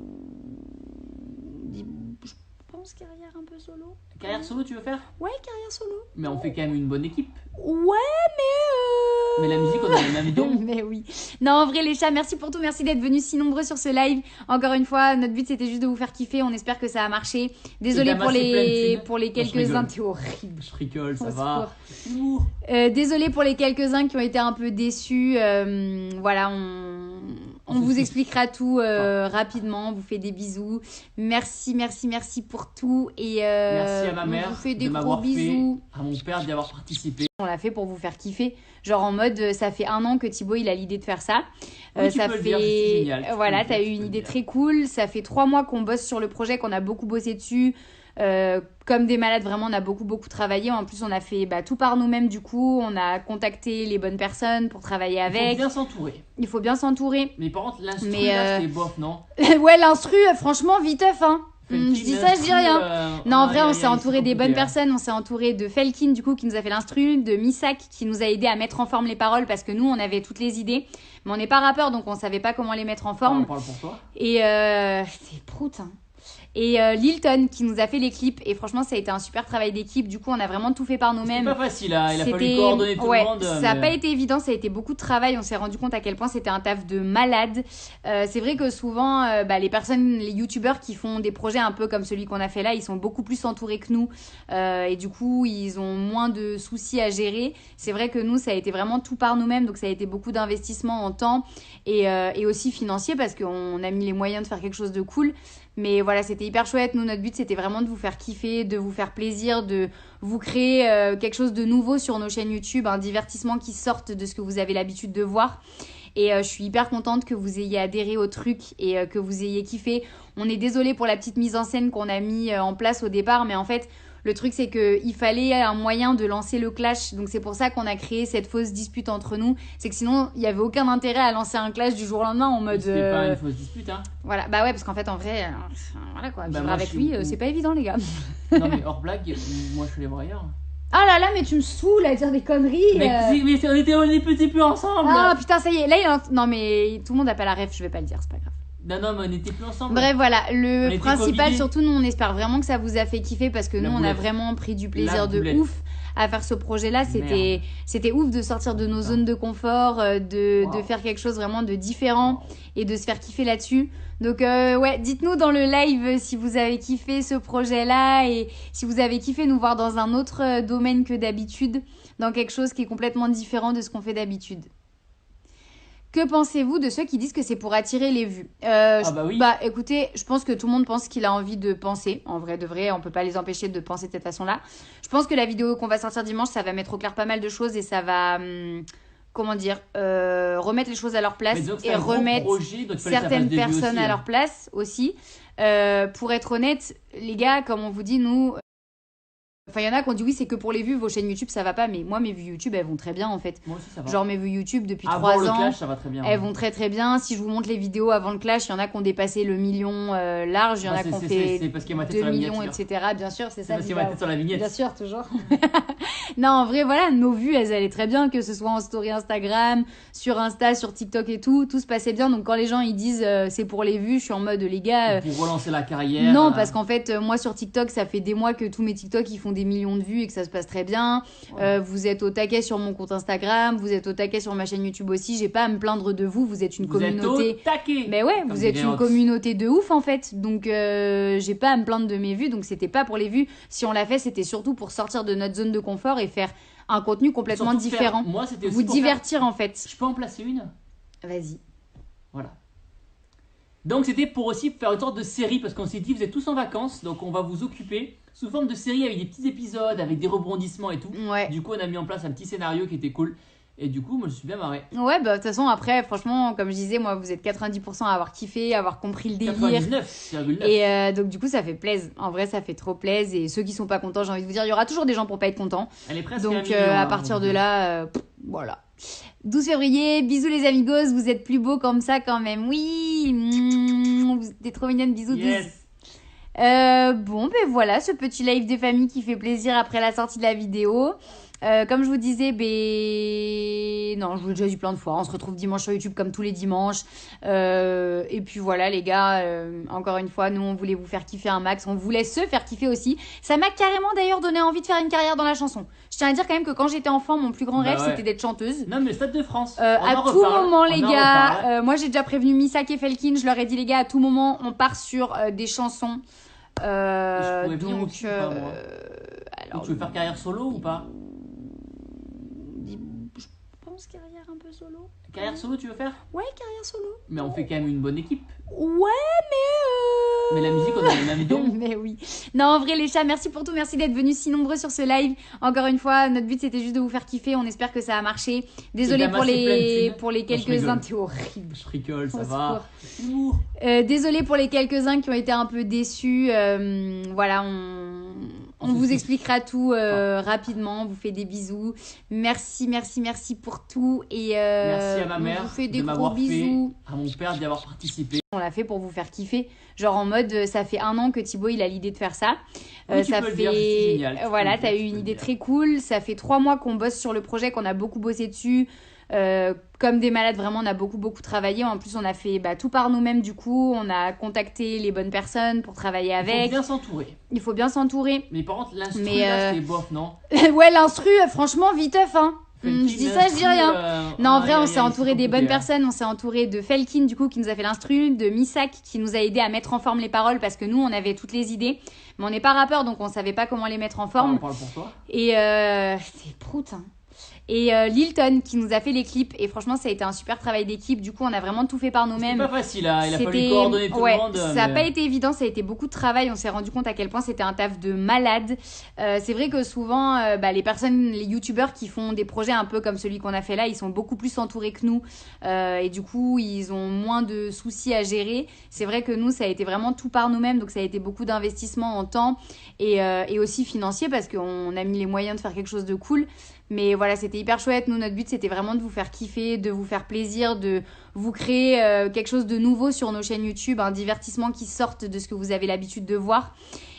Je pense carrière un peu solo. Carrière solo, tu veux faire? Ouais, carrière solo. Mais on fait quand même une bonne équipe. Ouais, mais Mais la musique, on a les mêmes dons. Mais oui. Non, en vrai, les chats, merci pour tout. Merci d'être venus si nombreux sur ce live. Encore une fois, notre but, c'était juste de vous faire kiffer. On espère que ça a marché. Désolée pour les quelques-uns. T'es horrible. Je rigole, ça Au va. Désolée pour les quelques-uns qui ont été un peu déçus. Voilà, on vous expliquera tout rapidement. On vous fait des bisous. Merci pour tout. Et merci à ma mère on vous fait des de gros m'avoir bisous. fait, à mon père d'y avoir participé. On l'a fait pour vous faire kiffer. Genre en mode, ça fait 1 an que Thibaut il a l'idée de faire ça. Oui, ça peux fait. le dire, c'est génial. Voilà, t'as eu une idée très cool. Ça fait 3 mois qu'on bosse sur le projet, qu'on a beaucoup bossé dessus. Comme des malades, vraiment, on a beaucoup travaillé. En plus, on a fait tout par nous-mêmes. Du coup, on a contacté les bonnes personnes pour travailler avec. Il faut bien s'entourer. Il faut bien s'entourer. Mais par contre, l'instru, là, c'était bof, non? Ouais, l'instru, franchement, viteuf, hein. Je dis ça, je dis rien. Non, en vrai, on s'est entouré des bonnes personnes. On s'est entouré de Felkin, du coup, qui nous a fait l'instru, de Missak, qui nous a aidé à mettre en forme les paroles parce que nous, on avait toutes les idées. Mais on n'est pas rappeur, donc on savait pas comment les mettre en forme. On parle pour toi. Et c'est prout, hein. Et Lilton qui nous a fait les clips. Et franchement, ça a été un super travail d'équipe. Du coup, on a vraiment tout fait par nous-mêmes. C'est pas facile, hein. Il a fallu coordonner tout le monde. Ça n'a pas été évident, ça a été beaucoup de travail. On s'est rendu compte à quel point c'était un taf de malade. C'est vrai que souvent, les personnes, les youtubeurs qui font des projets un peu comme celui qu'on a fait là, ils sont beaucoup plus entourés que nous. Et du coup, ils ont moins de soucis à gérer. C'est vrai que nous, ça a été vraiment tout par nous-mêmes. Donc, ça a été beaucoup d'investissement en temps et aussi financier parce qu'on a mis les moyens de faire quelque chose de cool. Mais voilà, c'était hyper chouette. Nous, notre but, c'était vraiment de vous faire kiffer, de vous faire plaisir, de vous créer quelque chose de nouveau sur nos chaînes YouTube, un divertissement qui sorte de ce que vous avez l'habitude de voir. Et je suis hyper contente que vous ayez adhéré au truc et que vous ayez kiffé. On est désolé pour la petite mise en scène qu'on a mis en place au départ, mais en fait, le truc, c'est qu'il fallait un moyen de lancer le clash. Donc, c'est pour ça qu'on a créé cette fausse dispute entre nous. C'est que sinon, il n'y avait aucun intérêt à lancer un clash du jour au lendemain en mode... C'était pas une fausse dispute, hein. Voilà, bah ouais, parce qu'en fait, en vrai, voilà quoi, vivre moi, avec lui, c'est pas évident, les gars. Non, mais hors blague, moi, je suis les voir ailleurs. Ah là là, mais tu me saoules à dire des conneries. Mais on était plus ensemble. Ah putain, ça y est, là, non mais tout le monde n'a pas la ref, je vais pas le dire, c'est pas grave. Non, mais on n'était plus ensemble. Bref, voilà, le principal, surtout, nous, on espère vraiment que ça vous a fait kiffer parce que nous, on a vraiment pris du plaisir de ouf à faire ce projet-là. C'était ouf de sortir de nos zones de confort, de faire quelque chose vraiment de différent et de se faire kiffer là-dessus. Donc, ouais, dites-nous dans le live si vous avez kiffé ce projet-là et si vous avez kiffé nous voir dans un autre domaine que d'habitude, dans quelque chose qui est complètement différent de ce qu'on fait d'habitude. Que pensez-vous de ceux qui disent que c'est pour attirer les vues? Oui. Bah écoutez, je pense que tout le monde pense qu'il a envie de penser. En vrai de vrai, on peut pas les empêcher de penser de cette façon-là. Je pense que la vidéo qu'on va sortir dimanche, ça va mettre au clair pas mal de choses et ça va, remettre les choses à leur place et remettre certaines personnes à leur place aussi. Pour être honnête, les gars, comme on vous dit, nous... Enfin, il y en a qui ont dit oui, c'est que pour les vues, vos chaînes YouTube, ça va pas. Mais moi, mes vues YouTube, elles vont très bien en fait. Moi aussi, ça va. Genre, mes vues YouTube depuis avant 3 ans. le clash, ça va très bien. Elles vont très bien. Si je vous montre les vidéos avant le clash, il y en a qui ont dépassé le million large. Il y en a qui ont fait 2 millions, etc. Bien sûr, c'est ça. Parce qu'il y a ma tête sur la vignette. Bien sûr, toujours. Non, en vrai, voilà, nos vues, elles allaient très bien. Que ce soit en story Instagram, sur Insta, sur TikTok et tout. Tout se passait bien. Donc, quand les gens ils disent c'est pour les vues, je suis en mode les gars. Pour relancer la carrière. Non, parce qu'en fait, moi sur TikTok, ça fait des mois que tous mes TikTok ils font des millions de vues et que ça se passe très bien. Vous êtes au taquet sur mon compte Instagram, vous êtes au taquet sur ma chaîne YouTube aussi. J'ai pas à me plaindre de vous. Vous êtes une communauté. Êtes au taquet. Mais ouais, vous êtes une communauté de ouf en fait. Donc j'ai pas à me plaindre de mes vues. Donc c'était pas pour les vues. Si on l'a fait, c'était surtout pour sortir de notre zone de confort et faire un contenu complètement différent. Moi, c'était aussi vous pour divertir en fait. Je peux en placer une? Vas-y. Voilà. Donc c'était pour aussi faire une sorte de série parce qu'on s'est dit vous êtes tous en vacances donc on va vous occuper sous forme de série avec des petits épisodes, avec des rebondissements et tout. Ouais. Du coup on a mis en place un petit scénario qui était cool et du coup moi je suis bien marré. Ouais bah de toute façon après franchement comme je disais moi vous êtes 90% à avoir kiffé, à avoir compris le délire. 99,9. Et donc du coup ça fait plaisir. En vrai ça fait trop plaisir et ceux qui sont pas contents j'ai envie de vous dire il y aura toujours des gens pour pas être contents. Elle est presque donc à à partir de là voilà. 12 février, bisous les amigos, vous êtes plus beaux comme ça quand même. Oui, vous êtes trop mignonnes, bisous. Yes. Bon, ben voilà, ce petit live des familles qui fait plaisir après la sortie de la vidéo. Comme je vous disais, non, je vous l'ai déjà dit plein de fois, on se retrouve dimanche sur YouTube comme tous les dimanches. Et puis voilà les gars, encore une fois, nous on voulait vous faire kiffer un max, on voulait se faire kiffer aussi. Ça m'a carrément d'ailleurs donné envie de faire une carrière dans la chanson. Je tiens à dire quand même que quand j'étais enfant, mon plus grand rêve c'était d'être chanteuse. Non mais Stade de France. À tout moment les gars, moi j'ai déjà prévenu Missak et Felkin, je leur ai dit les gars, à tout moment on part sur des chansons. Donc, alors, tu veux faire carrière solo ou pas? Je pense carrière un peu solo. Carrière solo tu veux faire? Ouais, carrière solo. Mais on fait quand même une bonne équipe. Ouais, mais la musique, on a les mêmes dons. Mais oui. Non, en vrai, les chats, merci pour tout. Merci d'être venus si nombreux sur ce live. Encore une fois, notre but, c'était juste de vous faire kiffer. On espère que ça a marché. Désolée pour les quelques-uns. T'es horrible. Je rigole, ça va. Humour. Désolée pour les quelques-uns qui ont été un peu déçus. Voilà, on vous expliquera tout rapidement. On vous fait des bisous. Merci pour tout. Et merci à ma mère on vous fait des de m'avoir gros bisous. Fait, à mon père d'y avoir participé. On l'a fait pour vous faire kiffer. Genre en mode, ça fait 1 an que Thibaut il a l'idée de faire ça. Oui, ça fait. Dire, c'est génial. Voilà, t'as eu une idée très cool. Ça fait 3 mois qu'on bosse sur le projet, qu'on a beaucoup bossé dessus. Comme des malades, vraiment, on a beaucoup travaillé. En plus, on a fait tout par nous-mêmes. Du coup, on a contacté les bonnes personnes pour travailler avec. Il faut bien s'entourer. Mais par contre, l'instru, là, c'était bof, non? Ouais, l'instru, franchement, viteuf, hein. Je dis ça, je dis rien. Non, en vrai, on s'est entouré des bonnes personnes. On s'est entouré de Felkin, du coup, qui nous a fait l'instru, de Missak, qui nous a aidé à mettre en forme les paroles parce que nous, on avait toutes les idées. Mais on n'est pas rappeur, donc on savait pas comment les mettre en forme. On parle pour toi. Et c'est prout, hein. Et Lilton qui nous a fait les clips et franchement ça a été un super travail d'équipe, du coup on a vraiment tout fait par nous-mêmes. C'est pas facile, hein. Il a fallu coordonner tout le monde. Ça n'a pas été évident, ça a été beaucoup de travail, on s'est rendu compte à quel point c'était un taf de malade. C'est vrai que souvent les youtubeurs qui font des projets un peu comme celui qu'on a fait là, ils sont beaucoup plus entourés que nous et du coup ils ont moins de soucis à gérer. C'est vrai que nous ça a été vraiment tout par nous-mêmes, donc ça a été beaucoup d'investissement en temps et aussi financier parce qu'on a mis les moyens de faire quelque chose de cool. Mais voilà, c'était hyper chouette. Nous, notre but, c'était vraiment de vous faire kiffer, de vous faire plaisir, de vous créer quelque chose de nouveau sur nos chaînes YouTube, un divertissement qui sorte de ce que vous avez l'habitude de voir.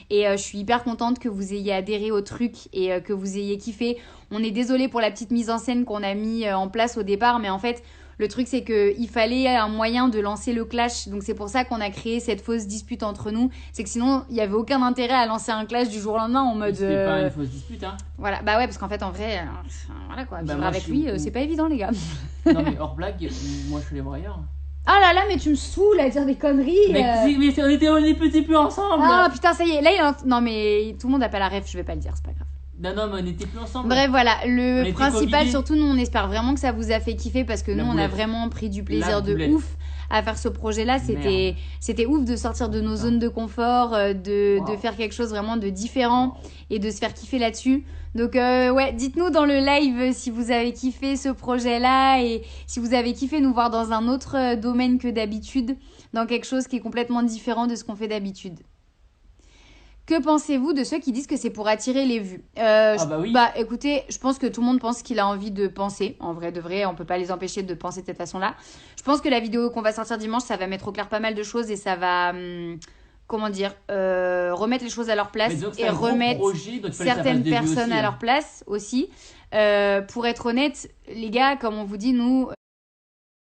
Et je suis hyper contente que vous ayez adhéré au truc et que vous ayez kiffé. On est désolé pour la petite mise en scène qu'on a mis en place au départ, mais en fait, le truc, c'est qu'il fallait un moyen de lancer le clash. Donc, c'est pour ça qu'on a créé cette fausse dispute entre nous. C'est que sinon, il n'y avait aucun intérêt à lancer un clash du jour au lendemain en mode... C'était pas une fausse dispute, hein. Voilà, bah ouais, parce qu'en fait, en vrai, voilà quoi, vivre avec lui, c'est pas évident, les gars. Non, mais hors blague, moi, je suis les voir ailleurs. Ah là là, mais tu me saoules à dire des conneries. Mais on était plus ensemble. Ah putain, ça y est. Là, non, mais tout le monde n'a pas la ref, je vais pas le dire, c'est pas grave. Non, mais on n'était plus ensemble. Bref, voilà, le principal, surtout, nous, on espère vraiment que ça vous a fait kiffer parce que nous, on a vraiment pris du plaisir de ouf à faire ce projet-là. C'était ouf de sortir de nos zones de confort, de faire quelque chose vraiment de différent et de se faire kiffer là-dessus. Donc, ouais, dites-nous dans le live si vous avez kiffé ce projet-là et si vous avez kiffé nous voir dans un autre domaine que d'habitude, dans quelque chose qui est complètement différent de ce qu'on fait d'habitude. Que pensez-vous de ceux qui disent que c'est pour attirer les vues? Oui. Bah écoutez, je pense que tout le monde pense qu'il a envie de penser. En vrai de vrai, on peut pas les empêcher de penser de cette façon-là. Je pense que la vidéo qu'on va sortir dimanche, ça va mettre au clair pas mal de choses et ça va, remettre les choses à leur place et remettre certaines personnes à leur place aussi. Pour être honnête, les gars, comme on vous dit, nous...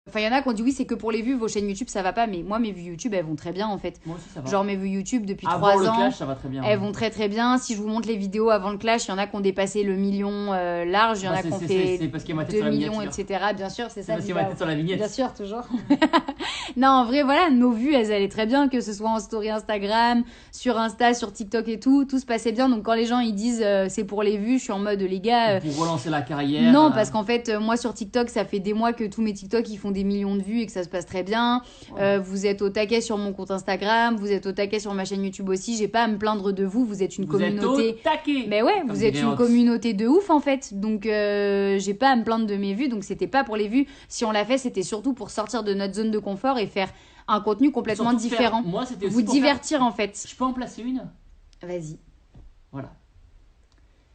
Enfin, il y en a qui ont dit oui, c'est que pour les vues, vos chaînes YouTube, ça va pas. Mais moi, mes vues YouTube, elles vont très bien en fait. Moi aussi, ça va. Genre, mes vues YouTube depuis Avant 3 le ans, clash, ça va très bien. elles vont très très bien. Si je vous montre les vidéos avant le clash, il y en a qui ont dépassé le million large, il y en a qui ont fait C'est parce qu'il y a ma tête 2 sur la millions, miniature. etc. Bien sûr, c'est C'est ça. parce qu'il y a ma tête sur la vignette. Bien sûr, toujours. Non, en vrai, voilà, nos vues, elles allaient très bien, que ce soit en story Instagram, sur Insta, sur TikTok et tout se passait bien. Donc quand les gens ils disent c'est pour les vues, je suis en mode les gars. Pour relancer la carrière. Non, parce qu'en fait, moi sur TikTok, ça fait des mois que tous mes TikTok ils font des millions de vues et que ça se passe très bien. Vous êtes au taquet sur mon compte Instagram, vous êtes au taquet sur ma chaîne YouTube aussi. J'ai pas à me plaindre de vous, vous êtes une communauté. Êtes au taquet. Mais ouais, Comme vous êtes dirait une Ox. communauté de ouf en fait. Donc j'ai pas à me plaindre de mes vues. Donc c'était pas pour les vues. Si on l'a fait, c'était surtout pour sortir de notre zone de confort et faire un contenu complètement Surtout faire- différent. Moi, c'était aussi Vous pour divertir en fait. faire- Je peux en placer une. Vas-y. Voilà.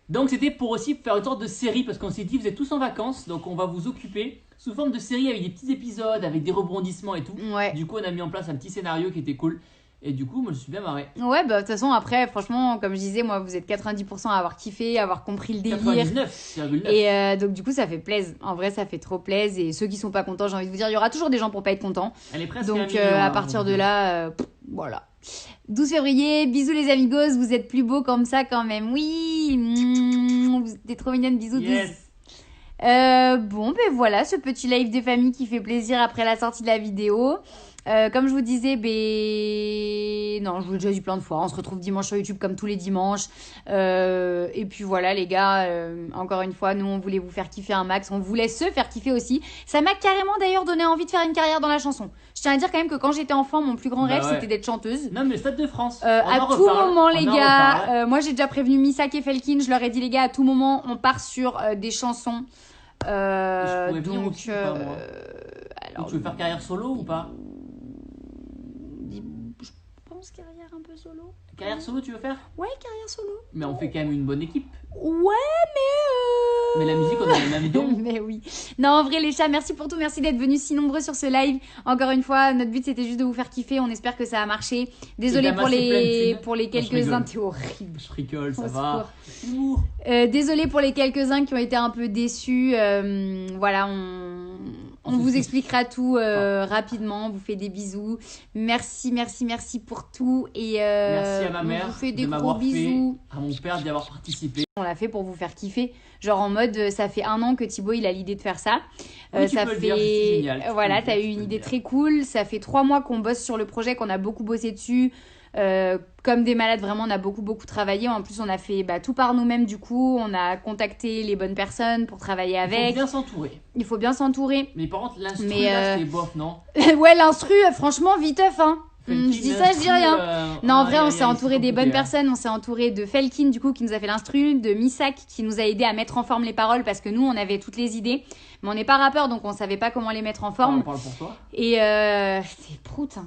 Donc c'était pour aussi faire une sorte de série parce qu'on s'est dit vous êtes tous en vacances donc on va vous occuper sous forme de série avec des petits épisodes, avec des rebondissements et tout. Ouais. Du coup on a mis en place un petit scénario qui était cool et du coup moi je suis bien marré. Ouais, bah de toute façon, après, franchement, comme je disais, moi, vous êtes 90% à avoir kiffé, à avoir compris le délire. 99,9. Et donc, du coup, ça fait plaisir. En vrai, ça fait trop plaisir. Et ceux qui sont pas contents, j'ai envie de vous dire, il y aura toujours des gens pour pas être contents. Elle est presque Donc, à 1 million, à hein, partir donc, de là, voilà. 12 février, bisous les amigos, vous êtes plus beaux comme ça quand même. Oui, vous êtes trop mignonnes, bisous. Yes. Bon, ben voilà, ce petit live des familles qui fait plaisir après la sortie de la vidéo. Comme je vous disais, non, je vous l'ai déjà dit plein de fois, on se retrouve dimanche sur YouTube comme tous les dimanches. Et puis voilà les gars, encore une fois, nous on voulait vous faire kiffer un max, on voulait se faire kiffer aussi. Ça m'a carrément d'ailleurs donné envie de faire une carrière dans la chanson. Je tiens à dire quand même que quand j'étais enfant, mon plus grand rêve ouais. c'était d'être chanteuse. Non mais le Stade de France. À tout moment les gars, moi j'ai déjà prévenu Missak et Felkin, je leur ai dit les gars à tout moment on part sur des chansons. Je pourrais venir Donc aussi, ou pas, moi. alors, Tu veux faire carrière solo ou pas? je pense carrière un peu solo. Carrière solo tu veux faire? Ouais, carrière solo. Mais on fait quand même une bonne équipe. Ouais, mais Mais la musique on a les mêmes dons. Mais oui. Non, en vrai, les chats, merci pour tout. Merci d'être venus si nombreux sur ce live. Encore une fois, notre but, c'était juste de vous faire kiffer. On espère que ça a marché. Désolée pour les quelques-uns. T'es horrible. Je rigole, ça Au va. Désolée pour les quelques-uns qui ont été un peu déçus. Voilà, on vous expliquera tout rapidement. On vous fait des bisous. Merci pour tout. Et Merci à ma on mère vous fait des de gros m'avoir bisous. fait, à mon père d'y avoir participé. On l'a fait pour vous faire kiffer. Genre en mode, ça fait 1 an que Thibaut il a l'idée de faire ça. Oui, tu ça peux fait le dire, c'est génial. Tu voilà, peux le t'as dire, eu tu une peux idée le dire. très cool. Ça fait 3 mois qu'on bosse sur le projet, qu'on a beaucoup bossé dessus. Comme des malades, vraiment, on a beaucoup travaillé. En plus, on a fait tout par nous-mêmes. Du coup, on a contacté les bonnes personnes pour travailler Il avec. faut bien s'entourer. Il faut bien s'entourer. Mais par contre, l'instru, Mais, là, c'était bof, non? Ouais, l'instru, franchement, viteuf, hein. Je dis ça, je dis rien. Non, en vrai, on s'est entouré des bonnes personnes. On s'est entouré de Felkin, du coup, qui nous a fait l'instru, de Missak, qui nous a aidé à mettre en forme les paroles parce que nous, on avait toutes les idées. Mais on n'est pas rappeur, donc on savait pas comment les mettre en forme. On parle pour toi. Et c'est prout, hein.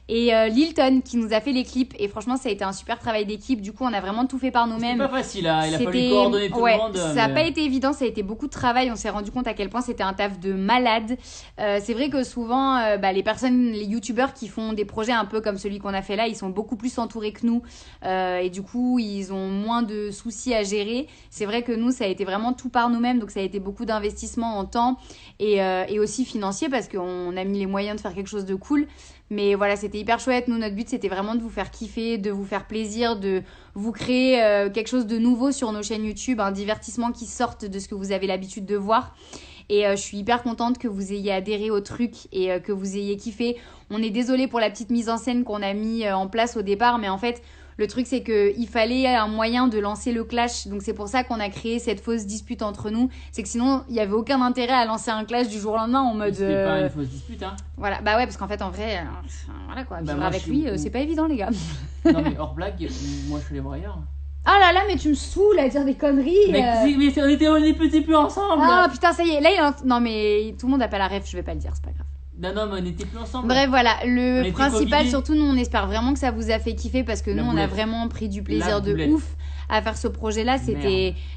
Et Lilton qui nous a fait les clips. Et franchement, ça a été un super travail d'équipe. Du coup, on a vraiment tout fait par C'est nous-mêmes. pas facile, hein. Il a fallu C'était- coordonner tout ouais, le monde. ça n'a pas été évident, ça a été beaucoup de travail. On s'est rendu compte à quel point c'était un taf de malade. C'est vrai que souvent, les personnes, les youtubeurs qui font des projets un peu comme celui qu'on a fait là, ils sont beaucoup plus entourés que nous. Et du coup, ils ont moins de soucis à gérer. C'est vrai que nous, ça a été vraiment tout par nous-mêmes. Donc, ça a été beaucoup d'investissement en temps et aussi financier parce qu'on a mis les moyens de faire quelque chose de cool. Mais voilà, c'était hyper chouette. Nous, notre but, c'était vraiment de vous faire kiffer, de vous faire plaisir, de vous créer quelque chose de nouveau sur nos chaînes YouTube, un divertissement qui sorte de ce que vous avez l'habitude de voir. Et je suis hyper contente que vous ayez adhéré au truc et que vous ayez kiffé. On est désolé pour la petite mise en scène qu'on a mis en place au départ, mais en fait, le truc, c'est qu'il fallait un moyen de lancer le clash. Donc, c'est pour ça qu'on a créé cette fausse dispute entre nous. C'est que sinon, il n'y avait aucun intérêt à lancer un clash du jour au lendemain en mode... C'était pas une fausse dispute, hein. Voilà, bah ouais, parce qu'en fait, en vrai, voilà quoi, vivre moi, avec je suis lui, au- c'est pas évident, les gars. Non, mais hors blague, moi je suis les voir ailleurs. Ah là là, mais tu me saoules à dire des conneries. Mais on était plus ensemble. Ah putain, ça y est, là, non mais tout le monde a pas la ref, je vais pas le dire, c'est pas grave. Non, mais on était plus ensemble. Bref, voilà, On le était principal, covidés. surtout, nous, on espère vraiment que ça vous a fait kiffer parce que La nous, on a boulette. vraiment pris du plaisir La de boulette. ouf à faire ce projet-là.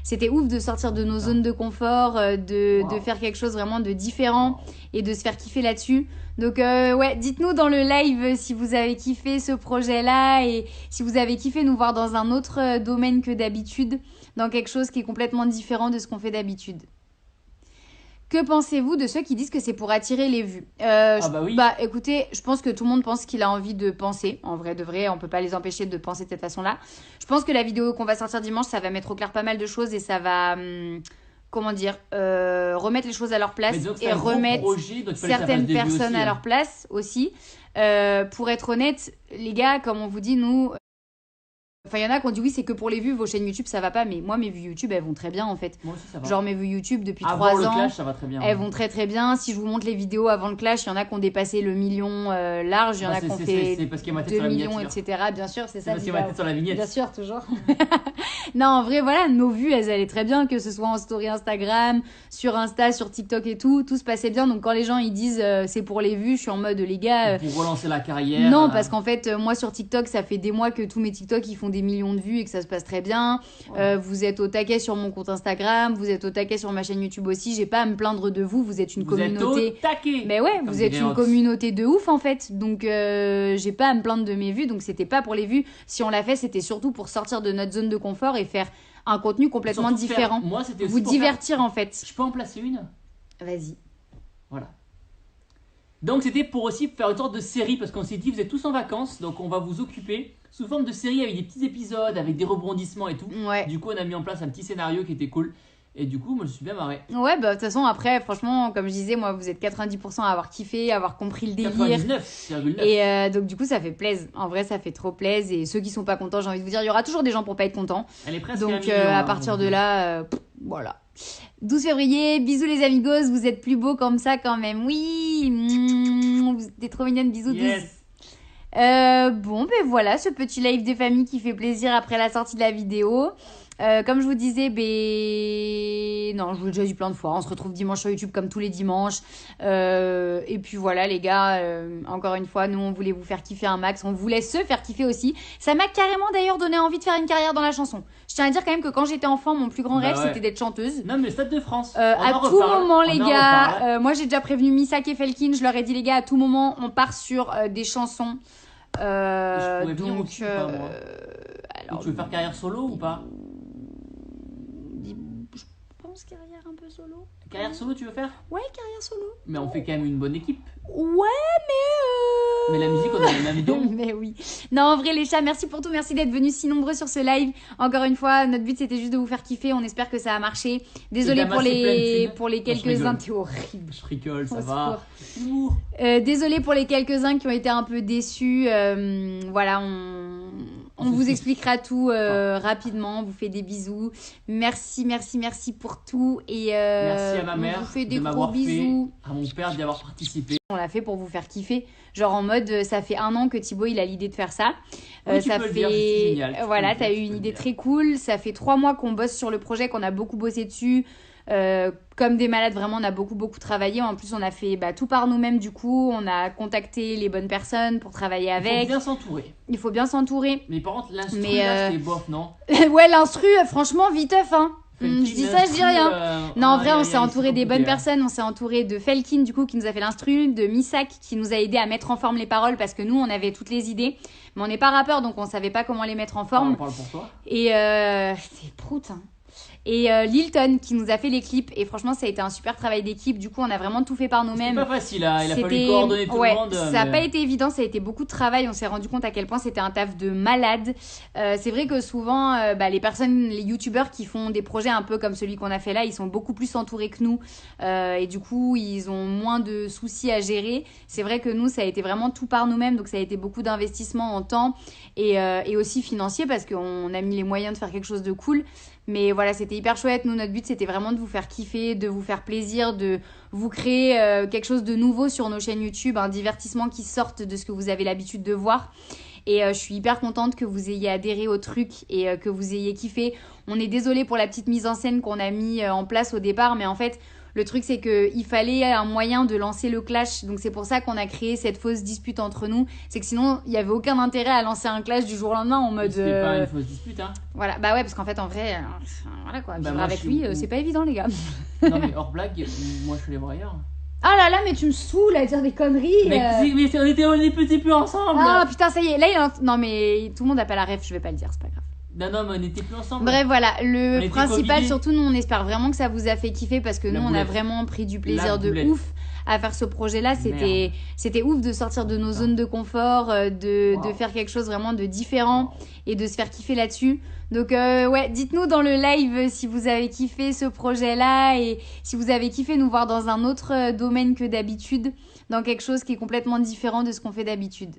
C'était ouf de sortir de nos zones de confort, de faire quelque chose vraiment de différent et de se faire kiffer là-dessus. Donc, ouais, dites-nous dans le live si vous avez kiffé ce projet-là et si vous avez kiffé nous voir dans un autre domaine que d'habitude, dans quelque chose qui est complètement différent de ce qu'on fait d'habitude. Que pensez-vous de ceux qui disent que c'est pour attirer les vues? Bah oui. Bah écoutez, je pense que tout le monde pense qu'il a envie de penser. En vrai de vrai, on peut pas les empêcher de penser de cette façon-là. Je pense que la vidéo qu'on va sortir dimanche, ça va mettre au clair pas mal de choses et ça va, comment dire, remettre les choses à leur place et remettre certaines personnes à leur place aussi. Pour être honnête, les gars, comme on vous dit, nous... Enfin, il y en a qui ont dit oui, c'est que pour les vues, vos chaînes YouTube, ça va pas. Mais moi, mes vues YouTube, elles vont très bien en fait. Moi aussi, ça va. Genre, mes vues YouTube depuis avant 3 ans. le clash, ça va très bien. Elles vont très très bien. Si je vous montre les vidéos avant le clash, il y en a qui ont dépassé le million large. Il y en a qui ont fait 2 millions, etc. Bien sûr, c'est ça. Parce qu'il y a ma tête sur la vignette. Bien sûr, toujours. Non, en vrai, voilà, nos vues, elles allaient très bien. Que ce soit en story Instagram, sur Insta, sur TikTok et tout. Tout se passait bien. Donc, quand les gens ils disent c'est pour les vues, je suis en mode les gars. Pour relancer la carrière. Non, parce qu'en fait, moi sur TikTok, ça fait des mois que tous mes TikTok ils font des millions de vues et que ça se passe très bien. Vous êtes au taquet sur mon compte Instagram, vous êtes au taquet sur ma chaîne YouTube aussi. J'ai pas à me plaindre de vous. Vous êtes une communauté. Êtes au taquet. Mais ouais, vous êtes une communauté de ouf en fait. Donc j'ai pas à me plaindre de mes vues. Donc c'était pas pour les vues. Si on l'a fait, c'était surtout pour sortir de notre zone de confort et faire un contenu complètement différent. Moi, c'était aussi vous pour divertir en fait. Je peux en placer une? Vas-y. Voilà. Donc c'était pour aussi faire une sorte de série parce qu'on s'est dit vous êtes tous en vacances donc on va vous occuper sous forme de série avec des petits épisodes, avec des rebondissements et tout. Ouais. Du coup on a mis en place un petit scénario qui était cool et du coup moi je suis bien marré. Ouais bah de toute façon après franchement comme je disais moi vous êtes 90% à avoir kiffé, à avoir compris le délire. 99,9. Et donc du coup ça fait plaisir. En vrai ça fait trop plaisir et ceux qui sont pas contents j'ai envie de vous dire il y aura toujours des gens pour pas être contents. Elle est presque donc à partir de là voilà. 12 février, bisous les amigos, vous êtes plus beaux comme ça quand même. Oui, vous êtes trop mignonnes, bisous. Yes. Bon, ben voilà, ce petit live des familles qui fait plaisir après la sortie de la vidéo. Comme je vous disais, non, je vous l'ai déjà dit plein de fois, on se retrouve dimanche sur YouTube comme tous les dimanches. Et puis voilà les gars, encore une fois, nous on voulait vous faire kiffer un max, on voulait se faire kiffer aussi. Ça m'a carrément d'ailleurs donné envie de faire une carrière dans la chanson. Je tiens à dire quand même que quand j'étais enfant, mon plus grand rêve c'était d'être chanteuse. Non mais Stade de France. À tout moment les gars, moi j'ai déjà prévenu Missak et Felkin, je leur ai dit les gars, à tout moment on part sur des chansons. Je pourrais venir donc, aussi, pas, moi. Alors, tu veux faire carrière solo ou pas? Je pense carrière un peu solo. Carrière solo tu veux faire? Ouais, carrière solo. Mais on fait quand même une bonne équipe. Ouais, mais la musique, on a les mêmes dons. Mais oui. Non, en vrai, les chats, merci pour tout. Merci d'être venus si nombreux sur ce live. Encore une fois, notre but, c'était juste de vous faire kiffer. On espère que ça a marché. Désolée pour les quelques-uns. T'es horrible. Je rigole, ça va. Désolée pour les quelques-uns qui ont été un peu déçus. Voilà, on vous expliquera tout rapidement. On vous fait des bisous. Merci pour tout. Et merci à ma mère on vous fait des de gros m'avoir bisous. Fait, à mon père d'y avoir participé. On l'a fait pour vous faire kiffer. Genre en mode, ça fait 1 an que Thibaut il a l'idée de faire ça. Oui, ça fait. Dire, c'est génial. Voilà, t'as eu une idée très cool. Ça fait 3 mois qu'on bosse sur le projet, qu'on a beaucoup bossé dessus. Comme des malades, vraiment, on a beaucoup travaillé. En plus, on a fait tout par nous-mêmes. Du coup, on a contacté les bonnes personnes pour travailler avec. Il faut bien s'entourer. Mais par contre, l'instru, là, c'est bof, non? Ouais, l'instru, franchement, viteuf, hein. Je dis ça, je dis rien. Non, en vrai, on s'est entouré des bonnes personnes. On s'est entouré de Felkin, du coup, qui nous a fait l'instru, de Missak, qui nous a aidé à mettre en forme les paroles parce que nous, on avait toutes les idées. Mais on n'est pas rappeur, donc on savait pas comment les mettre en forme. On parle pour toi. Et c'est prout, hein. Et Lilton qui nous a fait les clips et franchement ça a été un super travail d'équipe, du coup on a vraiment tout fait par nous-mêmes. C'est pas facile, hein. Il a fallu coordonner tout le monde. Ça n'a pas été évident, ça a été beaucoup de travail, on s'est rendu compte à quel point c'était un taf de malade. C'est vrai que souvent les personnes, les youtubeurs qui font des projets un peu comme celui qu'on a fait là, ils sont beaucoup plus entourés que nous et du coup ils ont moins de soucis à gérer. C'est vrai que nous ça a été vraiment tout par nous-mêmes, donc ça a été beaucoup d'investissement en temps et aussi financier parce qu'on a mis les moyens de faire quelque chose de cool. Mais voilà, c'était hyper chouette. Nous, notre but, c'était vraiment de vous faire kiffer, de vous faire plaisir, de vous créer quelque chose de nouveau sur nos chaînes YouTube, un divertissement qui sorte de ce que vous avez l'habitude de voir. Et je suis hyper contente que vous ayez adhéré au truc et que vous ayez kiffé. On est désolé pour la petite mise en scène qu'on a mis en place au départ, mais en fait... Le truc, c'est qu'il fallait un moyen de lancer le clash. Donc, c'est pour ça qu'on a créé cette fausse dispute entre nous. C'est que sinon, il n'y avait aucun intérêt à lancer un clash du jour au lendemain en mode... C'était pas une fausse dispute, hein. Voilà, bah ouais, parce qu'en fait, en vrai, voilà quoi. Vivre avec lui, c'est pas évident, les gars. Non, mais hors blague, moi, je suis les voyeurs. Ah là là, mais tu me saoules à dire des conneries. Mais on était plus ensemble. Ah putain, ça y est. Là, non, mais tout le monde n'a pas la ref, je vais pas le dire, c'est pas grave. Non, mais on n'était plus ensemble. Bref, voilà, On le était principal, covidés. surtout, nous, on espère vraiment que ça vous a fait kiffer parce que La nous, on a boulette. vraiment pris du La plaisir de boulette. ouf à faire ce projet-là. C'était ouf de sortir de nos zones de confort, de Wow. faire quelque chose vraiment de différent Wow. et de se faire kiffer là-dessus. Donc, ouais, dites-nous dans le live si vous avez kiffé ce projet-là et si vous avez kiffé nous voir dans un autre domaine que d'habitude, dans quelque chose qui est complètement différent de ce qu'on fait d'habitude.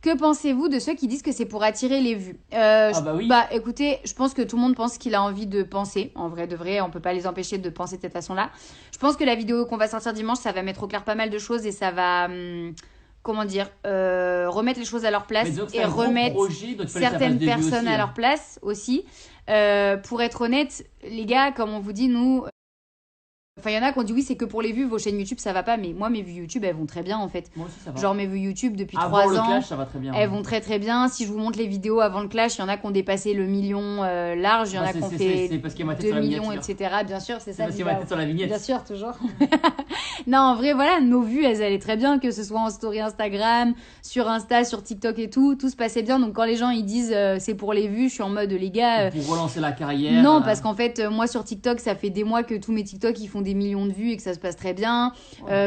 Que pensez-vous de ceux qui disent que c'est pour attirer les vues bah oui. Bah écoutez, je pense que tout le monde pense qu'il a envie de penser. En vrai de vrai, on peut pas les empêcher de penser de cette façon-là. Je pense que la vidéo qu'on va sortir dimanche, ça va mettre au clair pas mal de choses et ça va, comment dire, remettre les choses à leur place Mais disons que c'est et un gros remettre projet, donc il fallait que ça certaines fasse des vues personnes aussi, à leur place aussi. Pour être honnête, les gars, comme on vous dit, nous... Enfin, il y en a qui ont dit oui, c'est que pour les vues, vos chaînes YouTube, ça va pas. Mais moi, mes vues YouTube, elles vont très bien en fait. Moi aussi, ça va. Genre, mes vues YouTube depuis Avant 3 le ans, clash, ça va très bien. elles vont très très bien. Si je vous montre les vidéos avant le clash, il y en a qui ont dépassé le million large, il y en Bah, a qui ont c'est fait parce qu'il y a ma tête 2 sur la millions, miniature. etc. Bien sûr, c'est C'est ça. parce qu'il y a ma tête sur la vignette. Bien sûr, toujours. Non, en vrai, voilà, nos vues, elles allaient très bien, que ce soit en story Instagram, sur Insta, sur TikTok et tout se passait bien. Donc quand les gens ils disent c'est pour les vues, je suis en mode les gars. Pour relancer la carrière. Non, parce qu'en fait, moi sur TikTok, ça fait des mois que tous mes TikTok ils font des millions de vues et que ça se passe très bien.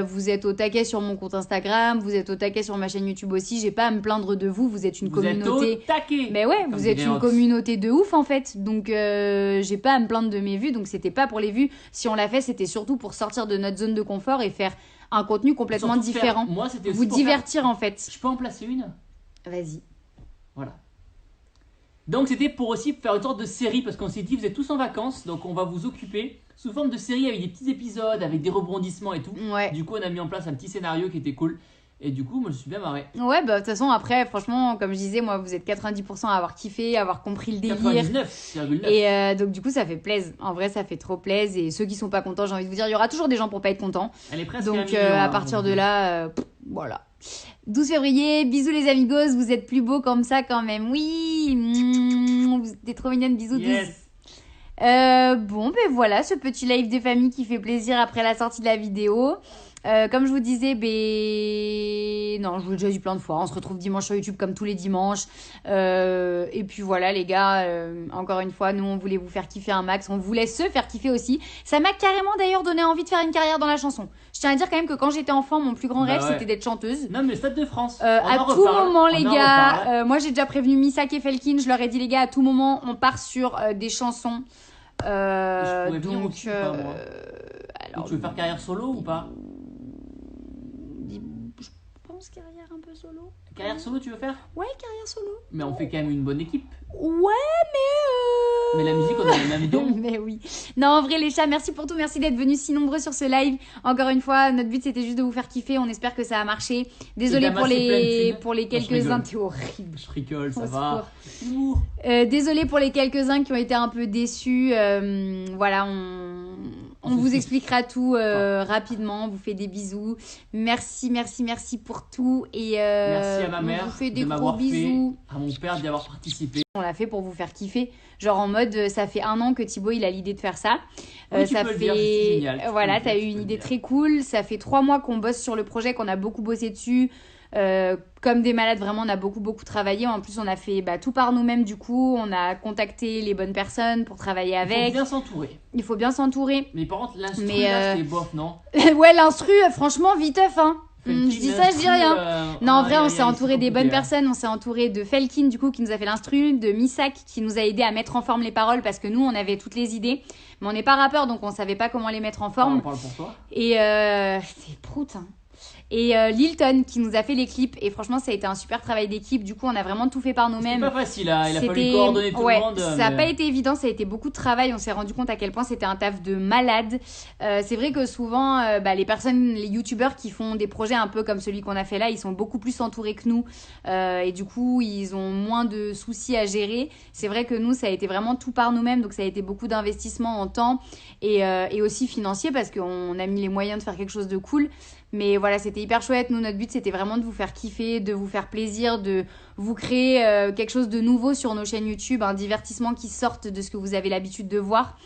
Vous êtes au taquet sur mon compte Instagram, vous êtes au taquet sur ma chaîne YouTube aussi. J'ai pas à me plaindre de vous, vous êtes une communauté. Êtes au taquet. Mais ouais, Comme vous êtes dirait une Ox. communauté de ouf en fait. Donc j'ai pas à me plaindre de mes vues. Donc c'était pas pour les vues. Si on l'a fait, c'était surtout pour sortir de notre zone de confort et faire un contenu complètement Surtout faire- différent. Moi, c'était aussi Vous pour faire- divertir en fait. Je peux en placer une. Vas-y. Voilà. Donc c'était pour aussi faire une sorte de série parce qu'on s'est dit vous êtes tous en vacances donc on va vous occuper sous forme de série avec des petits épisodes, avec des rebondissements et tout. Ouais. Du coup on a mis en place un petit scénario qui était cool et du coup moi je suis bien marré. Ouais, bah de toute façon, après, franchement, comme je disais, moi, vous êtes 90% à avoir kiffé, à avoir compris le délire. 99,9. Et donc, du coup, ça fait plaisir. En vrai, ça fait trop plaisir. Et ceux qui sont pas contents, j'ai envie de vous dire, il y aura toujours des gens pour pas être contents. Elle est presque Donc, un million, à hein, partir donc. de là, voilà. 12 février, bisous les amigos, vous êtes plus beaux comme ça quand même. Oui, vous êtes trop mignonnes, bisous 12. Yes. Bon, ben voilà, ce petit live des familles qui fait plaisir après la sortie de la vidéo. Comme je vous disais, non, je vous l'ai déjà dit plein de fois, on se retrouve dimanche sur YouTube comme tous les dimanches. Et puis voilà les gars, encore une fois, nous on voulait vous faire kiffer un max, on voulait se faire kiffer aussi. Ça m'a carrément d'ailleurs donné envie de faire une carrière dans la chanson. Je tiens à dire quand même que quand j'étais enfant, mon plus grand Bah rêve ouais. c'était d'être chanteuse. Non mais le Stade de France. À On en tout reparle, moment on les en gars, reparle. moi j'ai déjà prévenu Missak et Felkin, je leur ai dit les gars, à tout moment on part sur des chansons. Je pourrais venir Donc, aussi ou pas, moi alors, Tu veux faire carrière solo ou pas? je pense carrière un peu solo. Carrière solo tu veux faire? Ouais, carrière solo. Mais on fait quand même une bonne équipe. Ouais, Mais la musique on a les mêmes dons. Mais oui. Non, en vrai, les chats, merci pour tout. Merci d'être venus si nombreux sur ce live. Encore une fois, notre but c'était juste de vous faire kiffer. On espère que ça a marché. Désolée pour d'amasser plein de les, thunes. pour les Non, je quelques-uns. rigole. T'es horrible. Je rigole, ça Au va. secours. Humour. Désolée pour les quelques-uns qui ont été un peu déçus. Voilà, on vous expliquera tout rapidement. On vous fait des bisous. Merci, merci, merci pour tout. Et Merci à ma on mère vous fait des de gros m'avoir fait, bisous. à mon père d'y avoir participé. On l'a fait pour vous faire kiffer. Genre en mode, ça fait 1 an que Thibaut il a l'idée de faire ça. Oui, tu ça peux le fait, dire, c'est génial. Tu peux voilà, le t'as dire, eu tu une peux idée le dire. très cool. Ça fait 3 mois qu'on bosse sur le projet, qu'on a beaucoup bossé dessus. Comme des malades, vraiment, on a beaucoup travaillé. En plus, on a fait tout par nous-mêmes. Du coup, on a contacté les bonnes personnes pour travailler Il faut avec. bien s'entourer. Il faut bien s'entourer. Mais par contre, l'instru, Mais, là, c'était bof, non? Ouais, l'instru, franchement, viteuf, hein. Felkin, Je dis ça, je dis rien. Non, en vrai, on s'est entouré des bonnes personnes. personnes. On s'est entouré de Felkin, du coup, qui nous a fait l'instru, de Missak, qui nous a aidé à mettre en forme les paroles parce que nous, on avait toutes les idées. Mais on n'est pas rappeur, donc on savait pas comment les mettre en On forme. parle pour toi. Et c'est prout, hein. Et Lilton, qui nous a fait les clips. Et franchement, ça a été un super travail d'équipe. Du coup, on a vraiment tout fait par C'est nous-mêmes. pas facile, hein. Il a fallu C'était- coordonner tout ouais, le monde. ça n'a mais- pas été évident, ça a été beaucoup de travail. On s'est rendu compte à quel point c'était un taf de malade. C'est vrai que souvent, les personnes, les youtubeurs qui font des projets un peu comme celui qu'on a fait là, ils sont beaucoup plus entourés que nous. Et du coup, ils ont moins de soucis à gérer. C'est vrai que nous, ça a été vraiment tout par nous-mêmes. Donc, ça a été beaucoup d'investissement en temps et aussi financier parce qu'on a mis les moyens de faire quelque chose de cool. Mais voilà, c'était hyper chouette. Nous, notre but, c'était vraiment de vous faire kiffer, de vous faire plaisir, de vous créer quelque chose de nouveau sur nos chaînes YouTube, un divertissement qui sorte de ce que vous avez l'habitude de voir.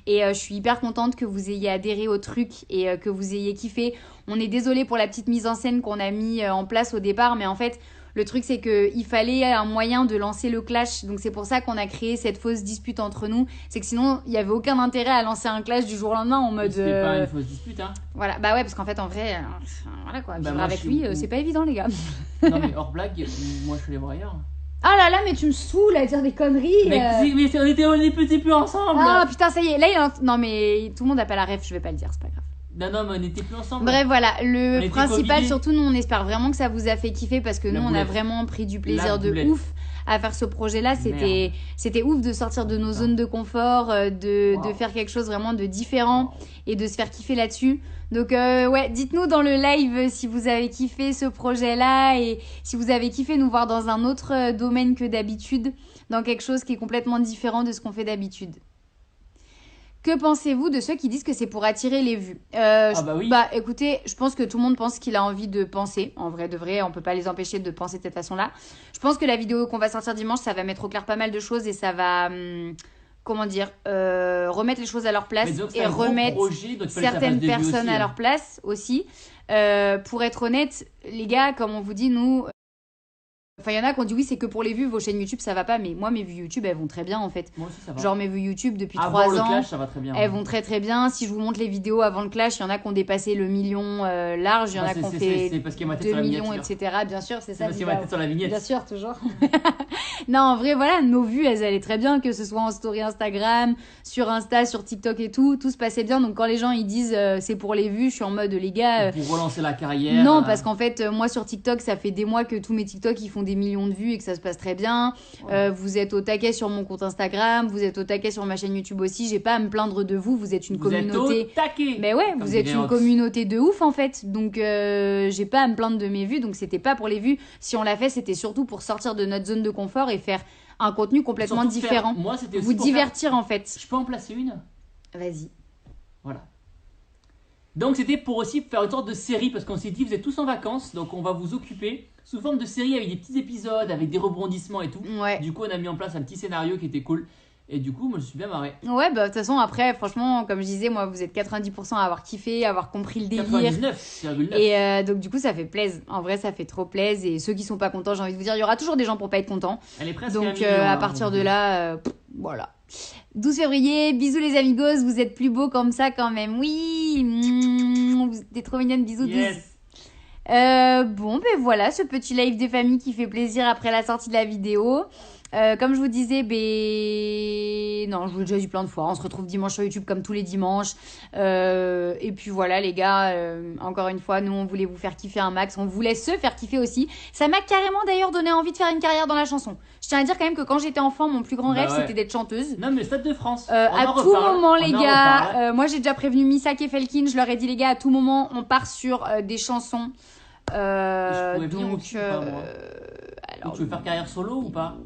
Et je suis hyper contente que vous ayez adhéré au truc et que vous ayez kiffé. On est désolé pour la petite mise en scène qu'on a mis en place au départ, mais en fait, Le truc, c'est qu'il fallait un moyen de lancer le clash. Donc, c'est pour ça qu'on a créé cette fausse dispute entre nous. C'est que sinon, il n'y avait aucun intérêt à lancer un clash du jour au lendemain en mode. C'était pas une fausse dispute, hein. Voilà, bah ouais, parce qu'en fait, en vrai, voilà quoi. Vivre moi, avec lui, c'est pas évident, les gars. Non, mais hors blague, moi je suis allé voir ailleurs. Ah là là, mais tu me saoules à dire des conneries. Mais on était plus ensemble. Ah putain, ça y est. Là, non, mais tout le monde n'a pas la ref, je vais pas le dire, c'est pas grave. Non, mais on n'était plus ensemble. Bref, voilà, le On principal, était surtout, nous, on espère vraiment que ça vous a fait kiffer parce que La nous, on a boulette. vraiment pris du plaisir La de boulette. ouf à faire ce projet-là. C'était ouf de sortir de nos Putain. zones de confort, de Wow. faire quelque chose vraiment de différent et de se faire kiffer là-dessus. Donc, ouais, dites-nous dans le live si vous avez kiffé ce projet-là et si vous avez kiffé nous voir dans un autre domaine que d'habitude, dans quelque chose qui est complètement différent de ce qu'on fait d'habitude. Que pensez-vous de ceux qui disent que c'est pour attirer les vues Bah oui. Bah écoutez, je pense que tout le monde pense qu'il a envie de penser. En vrai de vrai, on peut pas les empêcher de penser de cette façon-là. Je pense que la vidéo qu'on va sortir dimanche, ça va mettre au clair pas mal de choses et ça va, comment dire, remettre les choses à leur place Mais donc, c'est et un gros remettre projet, donc il fallait que ça certaines fasse des vues personnes aussi, à leur place aussi. Pour être honnête, les gars, comme on vous dit, nous... Enfin, il y en a qui ont dit oui, c'est que pour les vues, vos chaînes YouTube, ça va pas. Mais moi, mes vues YouTube, elles vont très bien en fait. Moi aussi, ça va. Genre, mes vues YouTube depuis Avant 3 le ans, clash, ça va très bien. elles vont très très bien. Si je vous montre les vidéos avant le clash, il y en a qui ont dépassé le million large, il y en a qui ont fait C'est parce qu'il y a ma tête 2 sur la millions, miniature. etc. Bien sûr, c'est C'est ça. parce qu'il y a ma tête sur la vignette. Bien sûr, toujours. Non, en vrai, voilà, nos vues, elles allaient très bien, que ce soit en story Instagram, sur Insta, sur TikTok et tout se passait bien. Donc quand les gens ils disent c'est pour les vues, je suis en mode les gars. Pour relancer la carrière. Non, parce qu'en fait, moi sur TikTok, ça fait des mois que tous mes TikTok ils font des millions de vues et que ça se passe très bien. Vous êtes au taquet sur mon compte Instagram, vous êtes au taquet sur ma chaîne YouTube aussi. J'ai pas à me plaindre de vous, vous êtes une communauté. Êtes au taquet. Mais ouais, Comme vous êtes dirait une Ox. communauté de ouf en fait. Donc j'ai pas à me plaindre de mes vues. Donc c'était pas pour les vues. Si on l'a fait, c'était surtout pour sortir de notre zone de confort et faire un contenu complètement Surtout faire- différent. Moi, c'était aussi Vous pour divertir en fait. faire- Je peux en placer une. Vas-y. Voilà. Donc c'était pour aussi faire une sorte de série parce qu'on s'est dit vous êtes tous en vacances donc on va vous occuper sous forme de série avec des petits épisodes, avec des rebondissements et tout. Ouais. Du coup on a mis en place un petit scénario qui était cool et du coup moi je suis bien marré. Ouais, bah de toute façon, après, franchement, comme je disais, moi, vous êtes 90% à avoir kiffé, à avoir compris le délire. 99,9. Et donc, du coup, ça fait plaisir. En vrai, ça fait trop plaisir. Et ceux qui sont pas contents, j'ai envie de vous dire, il y aura toujours des gens pour pas être contents. Elle est presque Donc, un million, à hein, partir donc, de là, voilà. 12 février, bisous les amigos, vous êtes plus beaux comme ça quand même. Oui, vous êtes trop mignonnes, bisous. Yes. Bon, ben voilà, ce petit live des familles qui fait plaisir après la sortie de la vidéo. Comme je vous disais, non, je vous l'ai déjà dit plein de fois. On se retrouve dimanche sur YouTube comme tous les dimanches. Et puis voilà, les gars, encore une fois, nous, on voulait vous faire kiffer un max. On voulait se faire kiffer aussi. Ça m'a carrément d'ailleurs donné envie de faire une carrière dans la chanson. Je tiens à dire quand même que quand j'étais enfant, mon plus grand Bah rêve, ouais. c'était d'être chanteuse. Non mais Stade de France. À en tout reparle, moment, on les en gars, reparle. moi j'ai déjà prévenu Missak et Felkin, je leur ai dit, les gars, à tout moment, on part sur des chansons. Je pourrais venir Donc, aussi, ou pas, moi alors, Tu veux faire carrière solo ou pas?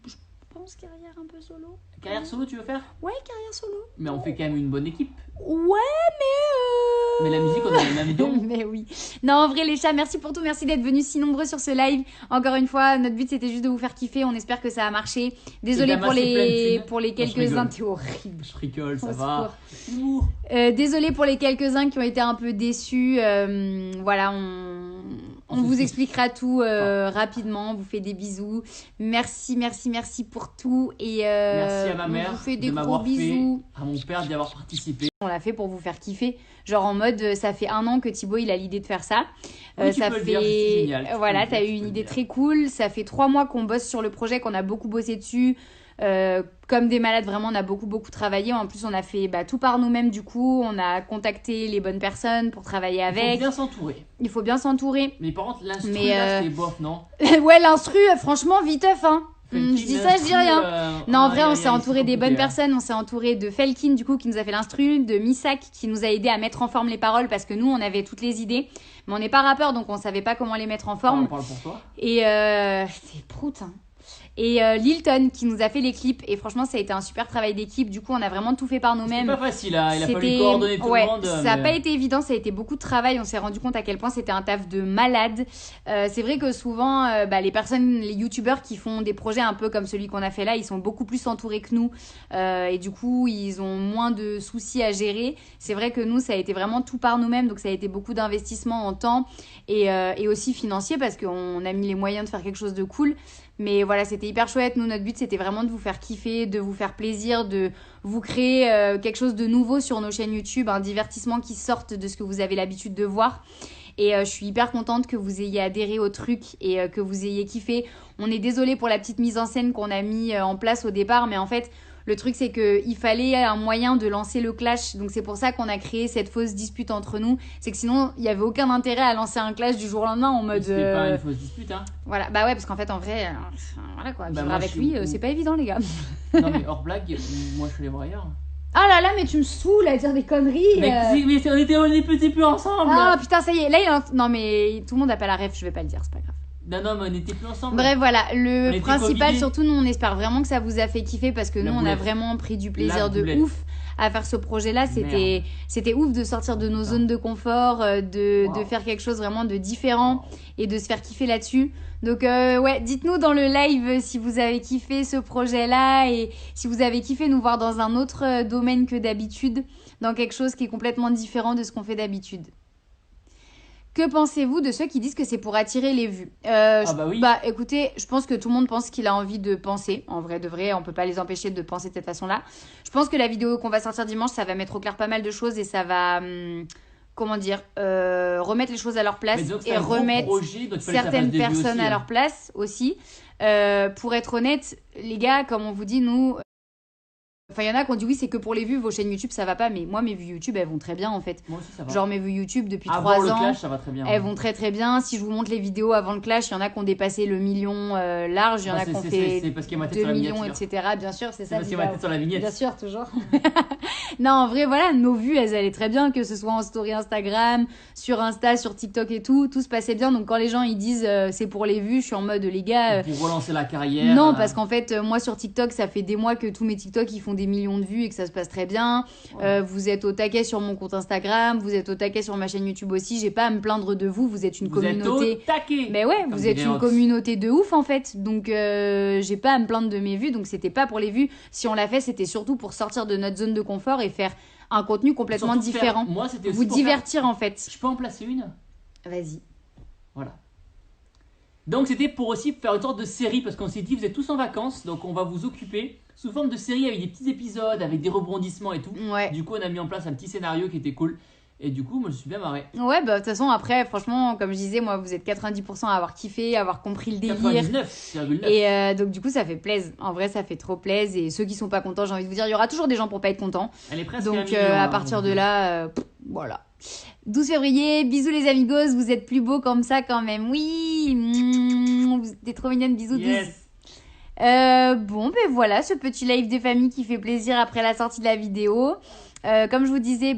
je pense carrière un peu solo. Carrière solo tu veux faire? Ouais, carrière solo. Mais on fait quand même une bonne équipe. Ouais, mais. Mais la musique on a les mêmes dons. Mais oui. Non, en vrai, les chats, merci pour tout. Merci d'être venus si nombreux sur ce live. Encore une fois, notre but c'était juste de vous faire kiffer. On espère que ça a marché. Désolée pour d'amasser plein de thunes. pour les Non, je quelques-uns. rigole. T'es horrible. Je rigole, ça Au va. secours. Humour. Désolée pour les quelques-uns qui ont été un peu déçus. Voilà, on vous expliquera tout rapidement. On vous fait des bisous. Merci pour tout. Et Merci à ma on mère vous fait des de gros m'avoir fait, bisous. à mon père d'y avoir participé. On l'a fait pour vous faire kiffer. Genre en mode, ça fait 1 an que Thibaut il a l'idée de faire ça. Oui, tu Ça peux le fait. dire, c'est génial. Tu peux Voilà, le dire, t'as eu tu une peux le idée dire. très cool. Ça fait 3 mois qu'on bosse sur le projet, qu'on a beaucoup bossé dessus. Comme des malades, vraiment, on a beaucoup travaillé. En plus, on a fait tout par nous-mêmes du coup. On a contacté les bonnes personnes pour travailler Il faut avec. bien s'entourer. Il faut bien s'entourer. Mais par contre, l'instru Mais, là, c'était bof, non? Ouais, l'instru, franchement, viteuf, hein. Felkin, Je dis ça, je dis rien. Non, en aïe, vrai, on aïe, s'est aïe, entouré c'est des bonnes compliqué, hein. personnes. On s'est entouré de Felkin, du coup, qui nous a fait l'instru, de Missak, qui nous a aidé à mettre en forme les paroles parce que nous, on avait toutes les idées. Mais on n'est pas rappeur, donc on savait pas comment les mettre en On forme. parle pour toi. Et c'est prout, hein. et Lilton qui nous a fait les clips. Et franchement, ça a été un super travail d'équipe. Du coup, on a vraiment tout fait par nous-mêmes. C'est pas facile, hein. Il a fallu coordonner tout le monde. Ça n'a pas été évident, ça a été beaucoup de travail. On s'est rendu compte à quel point c'était un taf de malade. C'est vrai que souvent, les youtubeurs qui font des projets un peu comme celui qu'on a fait là, ils sont beaucoup plus entourés que nous. Et du coup, ils ont moins de soucis à gérer. C'est vrai que nous, ça a été vraiment tout par nous-mêmes. Donc, ça a été beaucoup d'investissement en temps et aussi financier parce qu'on a mis les moyens de faire quelque chose de cool. Mais voilà, c'était hyper chouette. Nous, notre but, c'était vraiment de vous faire kiffer, de vous faire plaisir, de vous créer quelque chose de nouveau sur nos chaînes YouTube, un divertissement qui sorte de ce que vous avez l'habitude de voir. Et je suis hyper contente que vous ayez adhéré au truc et que vous ayez kiffé. On est désolé pour la petite mise en scène qu'on a mis en place au départ, mais en fait, le truc, c'est qu'il fallait un moyen de lancer le clash. Donc, c'est pour ça qu'on a créé cette fausse dispute entre nous. C'est que sinon, il n'y avait aucun intérêt à lancer un clash du jour au lendemain en mode... C'était pas une fausse dispute, hein. Voilà, bah ouais, parce qu'en fait, en vrai, voilà quoi, vivre moi, avec lui, c'est pas évident, les gars. Non, mais hors blague, moi, je suis allé voir ailleurs. Ah là là, mais tu me saoules à dire des conneries. Mais on était plus ensemble. Ah putain, ça y est. Là, non, mais tout le monde a pas la ref, je vais pas le dire, c'est pas grave. Non, mais on n'était plus ensemble. Bref, voilà, le On principal, était surtout, nous, on espère vraiment que ça vous a fait kiffer parce que nous, on a vraiment pris du plaisir de ouf à faire ce projet-là. C'était ouf de sortir de nos zones de confort, de faire quelque chose vraiment de différent et de se faire kiffer là-dessus. Donc, ouais, dites-nous dans le live si vous avez kiffé ce projet-là et si vous avez kiffé nous voir dans un autre domaine que d'habitude, dans quelque chose qui est complètement différent de ce qu'on fait d'habitude. Que pensez-vous de ceux qui disent que c'est pour attirer les vues oui. Bah écoutez, je pense que tout le monde pense qu'il a envie de penser. En vrai de vrai, on peut pas les empêcher de penser de cette façon-là. Je pense que la vidéo qu'on va sortir dimanche, ça va mettre au clair pas mal de choses et ça va, remettre les choses à leur place et remettre certaines personnes à leur place aussi. Pour être honnête, les gars, comme on vous dit, nous... Enfin, il y en a qui ont dit oui, c'est que pour les vues, vos chaînes YouTube, ça va pas. Mais moi, mes vues YouTube, elles vont très bien en fait. Moi aussi, ça va. Genre, mes vues YouTube depuis avant 3 ans. le clash, ça va très bien. Elles vont très très bien. Si je vous montre les vidéos avant le clash, il y en a qui ont dépassé le million large. Il y en a qui ont fait 2 millions, etc. Bien sûr, c'est ça. Parce qu'il y a ma tête sur la vignette. Bien sûr, toujours. Non, en vrai, voilà, nos vues, elles allaient très bien. Que ce soit en story Instagram, sur Insta, sur TikTok et tout se passait bien. Donc, quand les gens ils disent c'est pour les vues, je suis en mode les gars. Pour relancer la carrière. Non, parce qu'en fait, moi sur TikTok, ça fait des mois que tous mes TikTok ils font des millions de vues et que ça se passe très bien. Vous êtes au taquet sur mon compte Instagram, vous êtes au taquet sur ma chaîne YouTube aussi. J'ai pas à me plaindre de vous. Vous êtes une communauté. Êtes au taquet. Mais ouais, vous êtes une communauté de ouf en fait. Donc j'ai pas à me plaindre de mes vues. Donc c'était pas pour les vues. Si on l'a fait, c'était surtout pour sortir de notre zone de confort et faire un contenu complètement différent. Moi, c'était aussi vous divertir en fait. Je peux en placer une? Vas-y. Voilà. Donc c'était pour aussi faire une sorte de série parce qu'on s'est dit vous êtes tous en vacances donc on va vous occuper sous forme de série avec des petits épisodes, avec des rebondissements et tout. Ouais. Du coup on a mis en place un petit scénario qui était cool et du coup moi je suis bien marré. Ouais bah de toute façon après franchement comme je disais moi vous êtes 90% à avoir kiffé, à avoir compris le délire. 99,9. Et donc du coup ça fait plaisir. En vrai ça fait trop plaisir et ceux qui sont pas contents j'ai envie de vous dire il y aura toujours des gens pour pas être contents. Elle est presque donc à partir de là voilà. 12 février, bisous les amigos, vous êtes plus beaux comme ça quand même. Oui, vous êtes trop mignonnes, bisous. Yes. Bon, ben voilà, ce petit live des familles qui fait plaisir après la sortie de la vidéo. Comme je vous disais,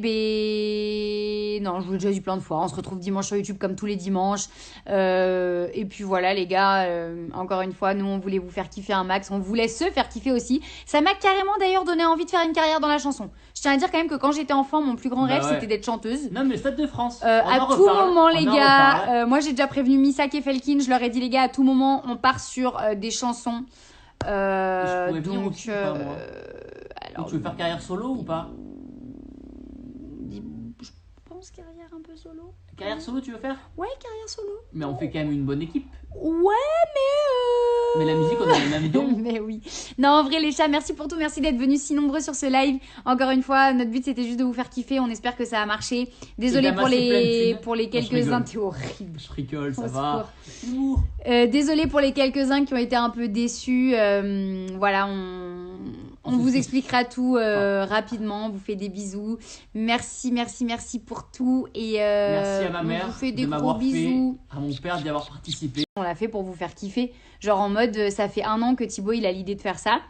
non, je vous l'ai déjà dit plein de fois, on se retrouve dimanche sur YouTube comme tous les dimanches. Et puis voilà les gars, encore une fois, nous on voulait vous faire kiffer un max, on voulait se faire kiffer aussi. Ça m'a carrément d'ailleurs donné envie de faire une carrière dans la chanson. Je tiens à dire quand même que quand j'étais enfant, mon plus grand rêve c'était d'être chanteuse. Non mais Stade de France. À tout moment les gars, moi j'ai déjà prévenu Missak et Felkin, je leur ai dit les gars, à tout moment on part sur des chansons. Donc, aussi, alors, tu veux faire carrière solo ou pas? Je pense carrière un peu solo. Carrière solo tu veux faire? Ouais, carrière solo. Mais on fait quand même une bonne équipe. Ouais, mais la musique, on a le même don. Mais oui. Non, en vrai, les chats, merci pour tout. Merci d'être venus si nombreux sur ce live. Encore une fois, notre but, c'était juste de vous faire kiffer. On espère que ça a marché. Désolée pour les quelques-uns. T'es horrible. Je rigole, ça va. Désolée pour les quelques-uns qui ont été un peu déçus. Voilà, on vous expliquera tout rapidement. On vous fait des bisous. Merci pour tout. Et merci à ma mère on vous fait des de gros m'avoir bisous. Fait, à mon père d'y avoir participé. On l'a fait pour vous faire kiffer. Genre en mode, ça fait 1 an que Thibaut il a l'idée de faire ça.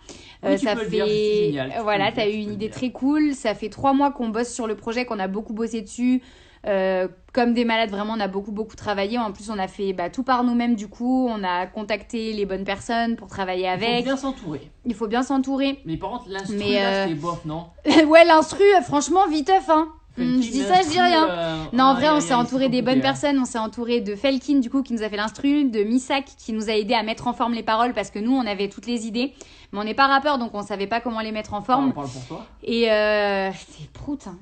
Oui, ça fait. Dire, c'est génial. Voilà, t'as eu une idée très cool. Ça fait 3 mois qu'on bosse sur le projet, qu'on a beaucoup bossé dessus. comme des malades. Vraiment, on a beaucoup travaillé. En plus, on a fait tout par nous-mêmes. Du coup, on a contacté les bonnes personnes pour travailler avec. Il faut bien s'entourer. Il faut bien s'entourer. Mais par contre, l'instru, là, c'était bof, non? Ouais, l'instru, franchement, viteuf, hein. Je dis ça, je dis rien. Non, en vrai, on s'est entouré des bonnes personnes. On s'est entouré de Felkin, du coup, qui nous a fait l'instru, de Misak, qui nous a aidé à mettre en forme les paroles, parce que nous, on avait toutes les idées. Mais on n'est pas rappeur, donc on savait pas comment les mettre en forme. On parle pour toi. Et c'est prout, hein.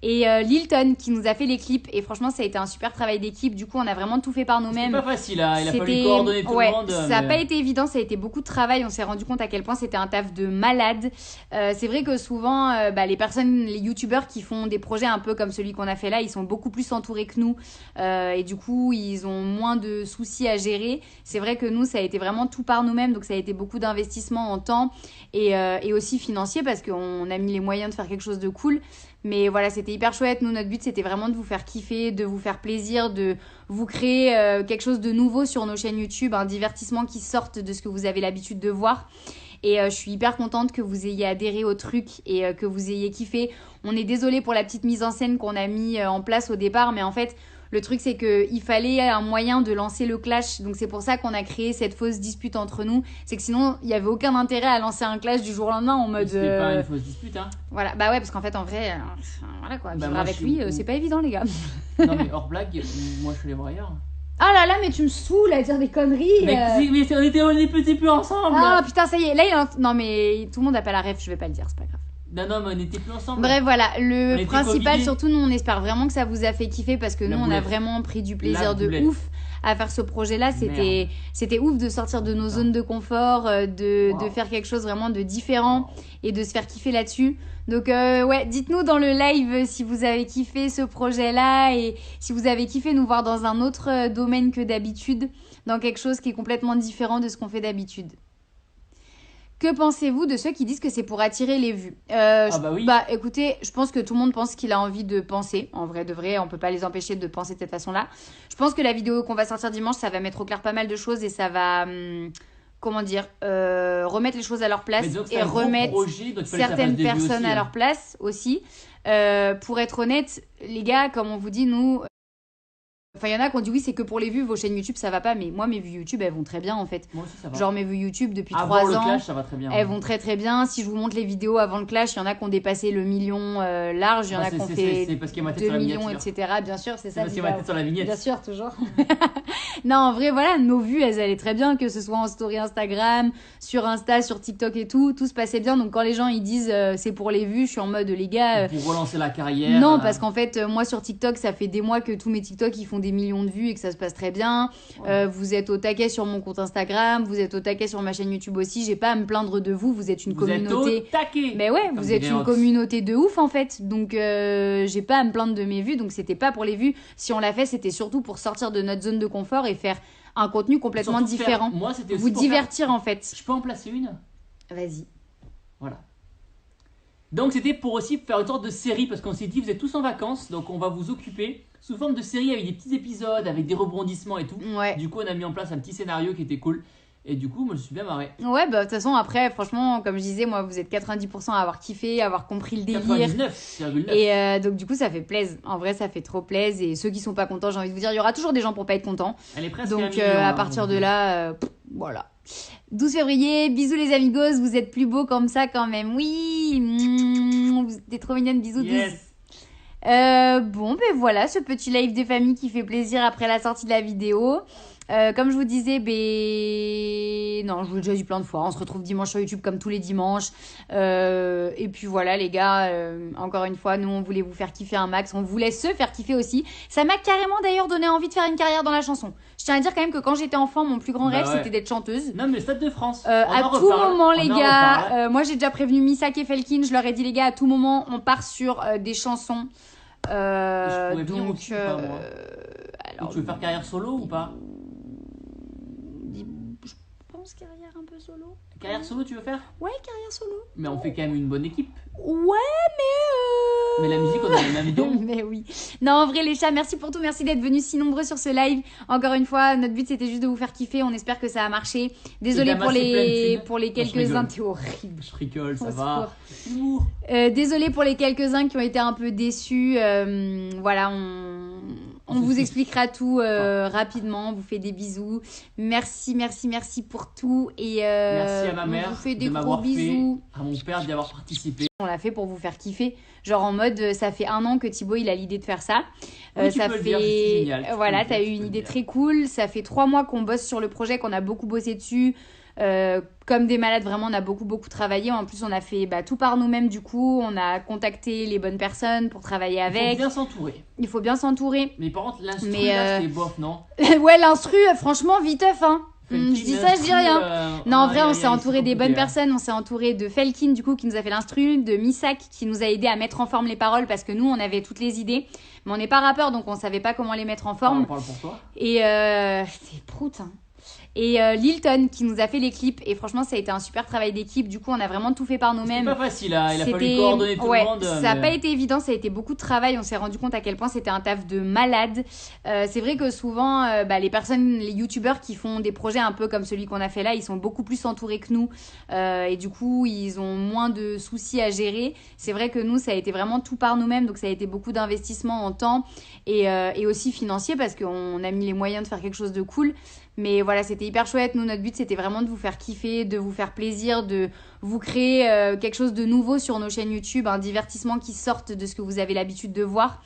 Et Lilton qui nous a fait les clips, et franchement ça a été un super travail d'équipe. Du coup on a vraiment tout fait par nous-mêmes. C'est pas facile, hein. Il a fallu coordonner tout le monde. Ça n'a pas été évident, ça a été beaucoup de travail. On s'est rendu compte à quel point c'était un taf de malade. C'est vrai que souvent les personnes, les youtubeurs qui font des projets un peu comme celui qu'on a fait là, ils sont beaucoup plus entourés que nous, et du coup ils ont moins de soucis à gérer. C'est vrai que nous ça a été vraiment tout par nous-mêmes, donc ça a été beaucoup d'investissement en temps et aussi financier, parce qu'on a mis les moyens de faire quelque chose de cool. Mais voilà, c'était hyper chouette. Nous, notre but, c'était vraiment de vous faire kiffer, de vous faire plaisir, de vous créer quelque chose de nouveau sur nos chaînes YouTube, un divertissement qui sorte de ce que vous avez l'habitude de voir. Et je suis hyper contente que vous ayez adhéré au truc et que vous ayez kiffé. On est désolé pour la petite mise en scène qu'on a mis en place au départ, mais en fait, le truc, c'est qu'il fallait un moyen de lancer le clash. Donc, c'est pour ça qu'on a créé cette fausse dispute entre nous. C'est que sinon, il n'y avait aucun intérêt à lancer un clash du jour au lendemain en mode... C'était pas une fausse dispute, hein. Voilà, bah ouais, parce qu'en fait, en vrai, voilà quoi, vivre avec lui, c'est pas évident, les gars. Non, mais hors blague, moi, je suis les voir ailleurs. Ah là là, mais tu me saoules à dire des conneries. Mais on était plus ensemble. Ah putain, ça y est, là, non, mais tout le monde n'a pas la ref, je vais pas le dire, c'est pas grave. Non, mais on n'était plus ensemble. Bref, voilà, le principal, surtout, nous, on espère vraiment que ça vous a fait kiffer, parce que nous, on a vraiment pris du plaisir de ouf à faire ce projet-là. C'était ouf de sortir de nos zones de confort, de faire quelque chose vraiment de différent et de se faire kiffer là-dessus. Donc, ouais, dites-nous dans le live si vous avez kiffé ce projet-là et si vous avez kiffé nous voir dans un autre domaine que d'habitude, dans quelque chose qui est complètement différent de ce qu'on fait d'habitude. Que pensez-vous de ceux qui disent que c'est pour attirer les vues? Oui. Bah écoutez, je pense que tout le monde pense qu'il a envie de penser. En vrai de vrai, on peut pas les empêcher de penser de cette façon-là. Je pense que la vidéo qu'on va sortir dimanche, ça va mettre au clair pas mal de choses et ça va, remettre les choses à leur place et remettre certaines personnes à leur place aussi. Pour être honnête, les gars, comme on vous dit, nous... Enfin, il y en a qui ont dit oui, c'est que pour les vues, vos chaînes YouTube, ça va pas. Mais moi, mes vues YouTube, elles vont très bien en fait. Moi aussi, ça va. Genre, mes vues YouTube depuis avant 3 ans. Avant le clash, ça va très bien. Elles vont très bien. Si je vous montre les vidéos avant le clash, il y en a qui ont dépassé le million large. Il y en a qui ont fait 2 millions, etc. Bien sûr, c'est ça. Parce qu'il y a ma tête sur la vignette. Bien sûr, toujours. Non, en vrai, voilà, nos vues, elles allaient très bien. Que ce soit en story Instagram, sur Insta, sur TikTok et tout. Tout se passait bien. Donc, quand les gens ils disent c'est pour les vues, je suis en mode les gars. Pour relancer la carrière. Non, parce qu'en fait, moi sur TikTok, ça fait des mois que tous mes TikTok ils font des millions de vues et que ça se passe très bien. Vous êtes au taquet sur mon compte Instagram, vous êtes au taquet sur ma chaîne YouTube aussi. J'ai pas à me plaindre de vous. Vous êtes une communauté. Êtes au taquet. Mais ouais, vous êtes une communauté de ouf en fait. Donc j'ai pas à me plaindre de mes vues. Donc c'était pas pour les vues. Si on l'a fait, c'était surtout pour sortir de notre zone de confort et faire un contenu complètement différent. Moi, c'était vous divertir en fait. Je peux en placer une? Vas-y. Voilà. Donc c'était pour aussi faire une sorte de série, parce qu'on s'est dit vous êtes tous en vacances, donc on va vous occuper sous forme de série avec des petits épisodes, avec des rebondissements et tout. Ouais. Du coup on a mis en place un petit scénario qui était cool. Et du coup moi je suis bien marré. Ouais, bah de toute façon après franchement comme je disais, moi vous êtes 90% à avoir kiffé, à avoir compris le délire. 99,9. Et donc du coup ça fait plaisir. En vrai ça fait trop plaisir. Et ceux qui sont pas contents, j'ai envie de vous dire, il y aura toujours des gens pour pas être contents. Elle est presque donc à partir de là, voilà. 12 février, bisous les amigos, vous êtes plus beaux comme ça quand même. Oui, vous êtes trop mignonnes, bisous. Yes. Bon, ben voilà, ce petit live des familles qui fait plaisir après la sortie de la vidéo. Comme je vous disais, non, je vous l'ai déjà dit plein de fois, on se retrouve dimanche sur YouTube comme tous les dimanches. Et puis voilà les gars, encore une fois, nous on voulait vous faire kiffer un max, on voulait se faire kiffer aussi. Ça m'a carrément d'ailleurs donné envie de faire une carrière dans la chanson. Je tiens à dire quand même que quand j'étais enfant, mon plus grand rêve c'était d'être chanteuse. Non mais le Stade de France. À tout moment les gars, moi j'ai déjà prévenu Misak et Felkin, je leur ai dit les gars, à tout moment on part sur des chansons. Donc aussi, alors, tu veux faire carrière solo ou pas? Je pense carrière un peu solo. Carrière solo tu veux faire? Ouais, carrière solo. Mais on fait quand même une bonne équipe. Ouais, mais Mais la musique, on a le même don. Mais oui. Non, en vrai, les chats, merci pour tout. Merci d'être venus si nombreux sur ce live. Encore une fois, notre but, c'était juste de vous faire kiffer. On espère que ça a marché. Désolée pour les quelques-uns. T'es horrible. Je rigole, ça Au va. secours. Désolée pour les quelques-uns qui ont été un peu déçus. Voilà, on vous expliquera tout rapidement. On vous fait des bisous. Merci pour tout. Et merci à ma mère on vous fait des de gros m'avoir bisous. fait, à mon père d'y avoir participé. On l'a fait pour vous faire kiffer. Genre en mode, ça fait 1 an que Thibaut il a l'idée de faire ça. Oui, ça fait. fait. Génial, voilà, t'as eu une idée très cool. Ça fait 3 mois qu'on bosse sur le projet, qu'on a beaucoup bossé dessus. Comme des malades, vraiment, on a beaucoup travaillé. En plus, on a fait tout par nous-mêmes, du coup. On a contacté les bonnes personnes pour travailler avec. Il faut bien s'entourer. Il faut bien s'entourer. Mais par contre, l'instru, là, c'était bof, non? Ouais, l'instru, franchement, viteuf, hein. Je dis ça, je dis rien. Non, en vrai, on s'est entouré des bonnes personnes. On s'est entouré de Felkin, du coup, qui nous a fait l'instru, de Misak, qui nous a aidé à mettre en forme les paroles, parce que nous, on avait toutes les idées. Mais on n'est pas rappeur, donc on savait pas comment les mettre en forme. On parle pour toi. Et c'est prout, hein. Et Lilton qui nous a fait les clips. Et franchement, ça a été un super travail d'équipe. Du coup, on a vraiment tout fait par nous-mêmes. C'est pas facile, hein. Il a fallu coordonner tout le monde. Ça n'a pas été évident, ça a été beaucoup de travail. On s'est rendu compte à quel point c'était un taf de malade. C'est vrai que souvent, les youtubeurs qui font des projets un peu comme celui qu'on a fait là, ils sont beaucoup plus entourés que nous. Et du coup, ils ont moins de soucis à gérer. C'est vrai que nous, ça a été vraiment tout par nous-mêmes. Donc, ça a été beaucoup d'investissement en temps et aussi financier parce qu'on a mis les moyens de faire quelque chose de cool. Mais voilà, c'était hyper chouette. Nous, notre but, c'était vraiment de vous faire kiffer, de vous faire plaisir, de vous créer quelque chose de nouveau sur nos chaînes YouTube, un divertissement qui sorte de ce que vous avez l'habitude de voir.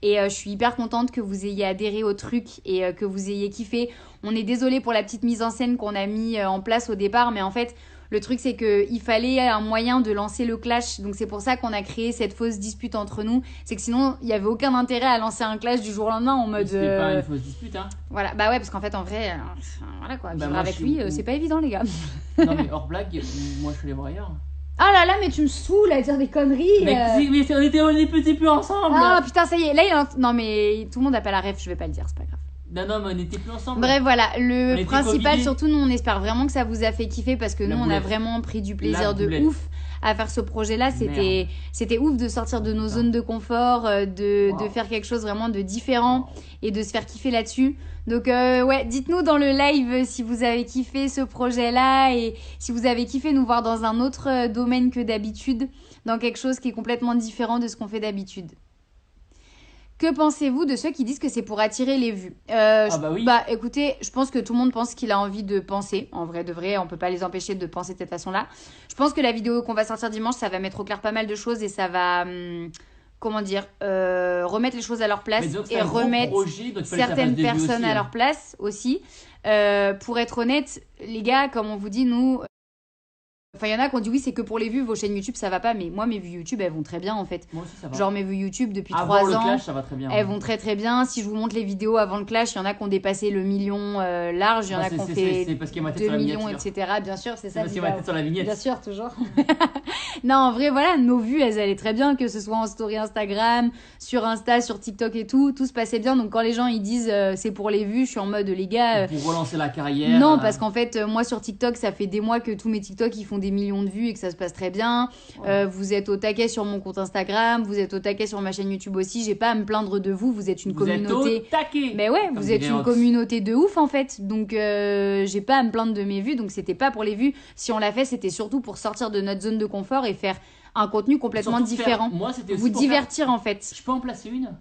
Et je suis hyper contente que vous ayez adhéré au truc et que vous ayez kiffé. On est désolé pour la petite mise en scène qu'on a mis en place au départ, mais en fait, le truc, c'est qu'il fallait un moyen de lancer le clash. Donc, c'est pour ça qu'on a créé cette fausse dispute entre nous. C'est que sinon, il n'y avait aucun intérêt à lancer un clash du jour au lendemain en mode... C'était pas une fausse dispute, hein. Voilà, bah ouais, parce qu'en fait, en vrai, voilà quoi. Vivre avec lui, suis... c'est pas évident, les gars. Non, mais hors blague, moi, je suis les voir ailleurs. Ah là là, mais tu me saoules à dire des conneries. Mais on était petits plus ensemble. Ah putain, ça y est. Là, non, mais tout le monde n'a pas la ref, je vais pas le dire, c'est pas grave. Non, mais on n'était plus ensemble. Bref, voilà, le principal, surtout, nous, on espère vraiment que ça vous a fait kiffer parce que nous, on a vraiment pris du plaisir de ouf à faire ce projet-là. C'était ouf de sortir de nos zones de confort, de faire quelque chose vraiment de différent et de se faire kiffer là-dessus. Donc, ouais, dites-nous dans le live si vous avez kiffé ce projet-là et si vous avez kiffé nous voir dans un autre domaine que d'habitude, dans quelque chose qui est complètement différent de ce qu'on fait d'habitude. Que pensez-vous de ceux qui disent que c'est pour attirer les vues? Oui. Bah écoutez, je pense que tout le monde pense qu'il a envie de penser. En vrai de vrai, on peut pas les empêcher de penser de cette façon-là. Je pense que la vidéo qu'on va sortir dimanche, ça va mettre au clair pas mal de choses et ça va... remettre les choses à leur place et remettre certaines personnes à leur place aussi. Pour être honnête, les gars, comme on vous dit, nous... Enfin, il y en a qui ont dit oui, c'est que pour les vues, vos chaînes YouTube, ça va pas. Mais moi, mes vues YouTube, elles vont très bien en fait. Moi aussi, ça va. Genre, mes vues YouTube depuis avant 3 ans. le clash, ça va très bien. Elles vont très bien. Si je vous montre les vidéos avant le clash, il y en a qui ont dépassé le million large. Il y en a qui ont fait 2 millions, etc. Bien sûr, c'est ça. Parce qu'il y a ma tête sur la vignette. Bien sûr, toujours. Non, en vrai, voilà, nos vues, elles allaient très bien. Que ce soit en story Instagram, sur Insta, sur TikTok et tout. Tout se passait bien. Donc, quand les gens ils disent c'est pour les vues, je suis en mode les gars. Pour relancer la carrière. Non, parce qu'en fait, moi sur TikTok, ça fait des mois que tous mes TikTok ils font des millions de vues et que ça se passe très bien. Vous êtes au taquet sur mon compte Instagram, vous êtes au taquet sur ma chaîne YouTube aussi. J'ai pas à me plaindre de vous. Vous êtes une communauté. Êtes au taquet. Mais ouais, vous êtes une communauté de ouf en fait. Donc j'ai pas à me plaindre de mes vues. Donc c'était pas pour les vues. Si on l'a fait, c'était surtout pour sortir de notre zone de confort et faire un contenu complètement différent. Moi, c'était aussi vous divertir en fait. Je peux en placer une?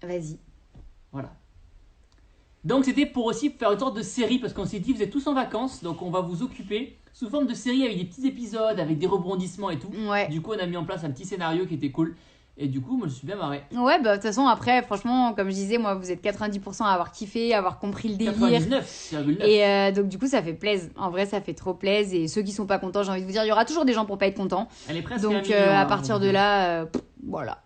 Vas-y. Voilà. Donc c'était pour aussi faire une sorte de série parce qu'on s'est dit vous êtes tous en vacances donc on va vous occuper sous forme de série avec des petits épisodes, avec des rebondissements et tout. Ouais. Du coup on a mis en place un petit scénario qui était cool et du coup moi je suis bien marré. Ouais bah de toute façon après franchement comme je disais moi vous êtes 90% à avoir kiffé, à avoir compris le délire. 99,9. Et donc du coup ça fait plaisir. En vrai ça fait trop plaisir et ceux qui sont pas contents j'ai envie de vous dire il y aura toujours des gens pour pas être contents. Elle est presque donc un million, à partir de là voilà.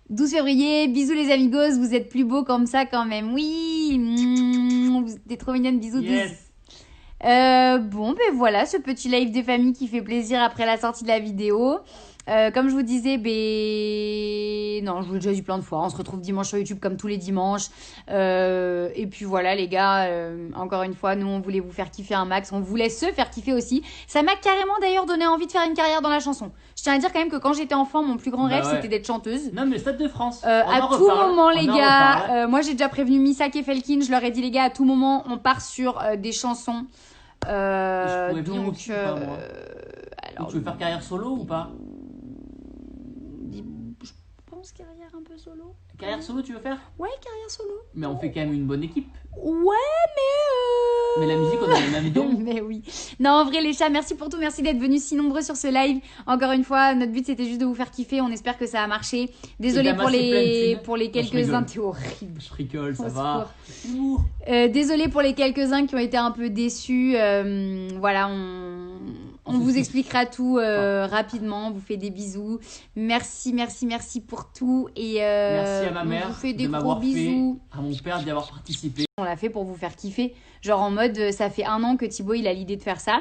12 février, bisous les amigos, vous êtes plus beaux comme ça quand même. Oui, vous êtes trop mignonnes, bisous. Yes. Bon, ben voilà, ce petit live des familles qui fait plaisir après la sortie de la vidéo. Comme je vous disais, non, je vous l'ai déjà dit plein de fois. On se retrouve dimanche sur YouTube comme tous les dimanches. Et puis voilà, les gars, encore une fois, nous, on voulait vous faire kiffer un max. On voulait se faire kiffer aussi. Ça m'a carrément d'ailleurs donné envie de faire une carrière dans la chanson. Je tiens à dire quand même que quand j'étais enfant, mon plus grand rêve, c'était d'être chanteuse. Non, mais Stade de France. À tout moment, les gars, moi j'ai déjà prévenu Missak et Felkin. Je leur ai dit, les gars, à tout moment, on part sur des chansons. Je pourrais venir Donc, aussi, pas, moi. alors, tu veux faire carrière solo ou pas? Je pense carrière un peu solo. Carrière solo, tu veux faire? Ouais, carrière solo. Mais on fait quand même une bonne équipe. Ouais, mais. Mais la musique, on a les mêmes dons. Mais oui. Non, en vrai, les chats, merci pour tout. Merci d'être venus si nombreux sur ce live. Encore une fois, notre but, c'était juste de vous faire kiffer. On espère que ça a marché. Désolée pour les quelques-uns. T'es horrible. Je rigole, ça va. Désolée pour les quelques-uns qui ont été un peu déçus. Voilà, on vous expliquera tout rapidement. On vous fait des bisous. Merci pour tout. Et merci à ma mère on vous fait des de gros m'avoir bisous. fait, à mon père d'y avoir participé. On l'a fait pour vous faire kiffer. Genre en mode, ça fait 1 an que Thibaut, il a l'idée de faire ça.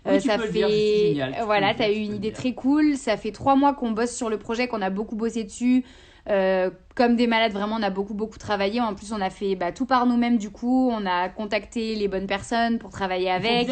Oui, ça tu peux fait... le dire, c'est génial. Voilà, t'as eu une idée très cool. Ça fait 3 mois qu'on bosse sur le projet, qu'on a beaucoup bossé dessus. Comme des malades, vraiment, on a beaucoup travaillé. En plus, on a fait tout par nous-mêmes, du coup. On a contacté les bonnes personnes pour travailler avec.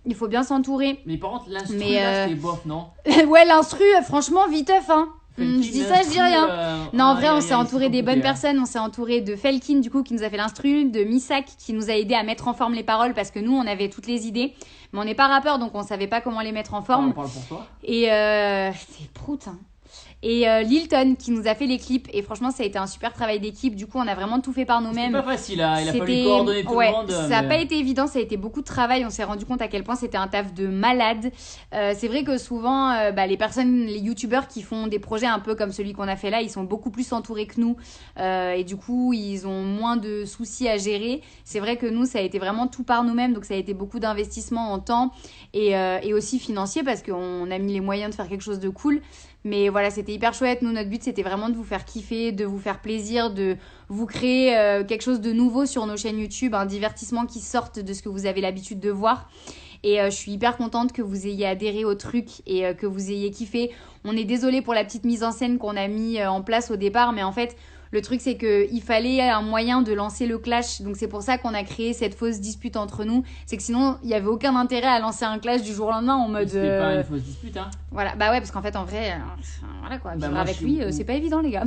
Il faut bien s'entourer. Mais par contre, l'instru, là, c'était bof, non? Ouais, l'instru, franchement, viteuf, hein. Je dis ça, je dis rien. Non, en vrai, on s'est entouré des bonnes personnes. On s'est entouré de Felkin, du coup, qui nous a fait l'instru, de Missak, qui nous a aidé à mettre en forme les paroles, parce que nous, on avait toutes les idées. Mais on n'est pas rappeur, donc on savait pas comment les mettre en forme. On parle pour toi. Et c'est prout, hein. Et Lilton qui nous a fait les clips, et franchement ça a été un super travail d'équipe. Du coup on a vraiment tout fait par nous-mêmes. C'est pas facile, hein. Il a fallu coordonner tout le monde. Ça n'a pas été évident, ça a été beaucoup de travail. On s'est rendu compte à quel point c'était un taf de malade. C'est vrai que souvent les youtubeurs qui font des projets un peu comme celui qu'on a fait là, ils sont beaucoup plus entourés que nous, et du coup ils ont moins de soucis à gérer. C'est vrai que nous ça a été vraiment tout par nous-mêmes, donc ça a été beaucoup d'investissement en temps et aussi financier, parce qu'on a mis les moyens de faire quelque chose de cool. Mais voilà, c'était hyper chouette. Nous, notre but, c'était vraiment de vous faire kiffer, de vous faire plaisir, de vous créer quelque chose de nouveau sur nos chaînes YouTube, un divertissement qui sorte de ce que vous avez l'habitude de voir. Et je suis hyper contente que vous ayez adhéré au truc et que vous ayez kiffé. On est désolé pour la petite mise en scène qu'on a mis en place au départ, mais en fait, le truc, c'est qu'il fallait un moyen de lancer le clash. Donc, c'est pour ça qu'on a créé cette fausse dispute entre nous. C'est que sinon, il n'y avait aucun intérêt à lancer un clash du jour au lendemain en mode... C'était pas une fausse dispute, hein. Voilà, bah ouais, parce qu'en fait, en vrai, voilà quoi, vivre avec lui, c'est pas évident, les gars.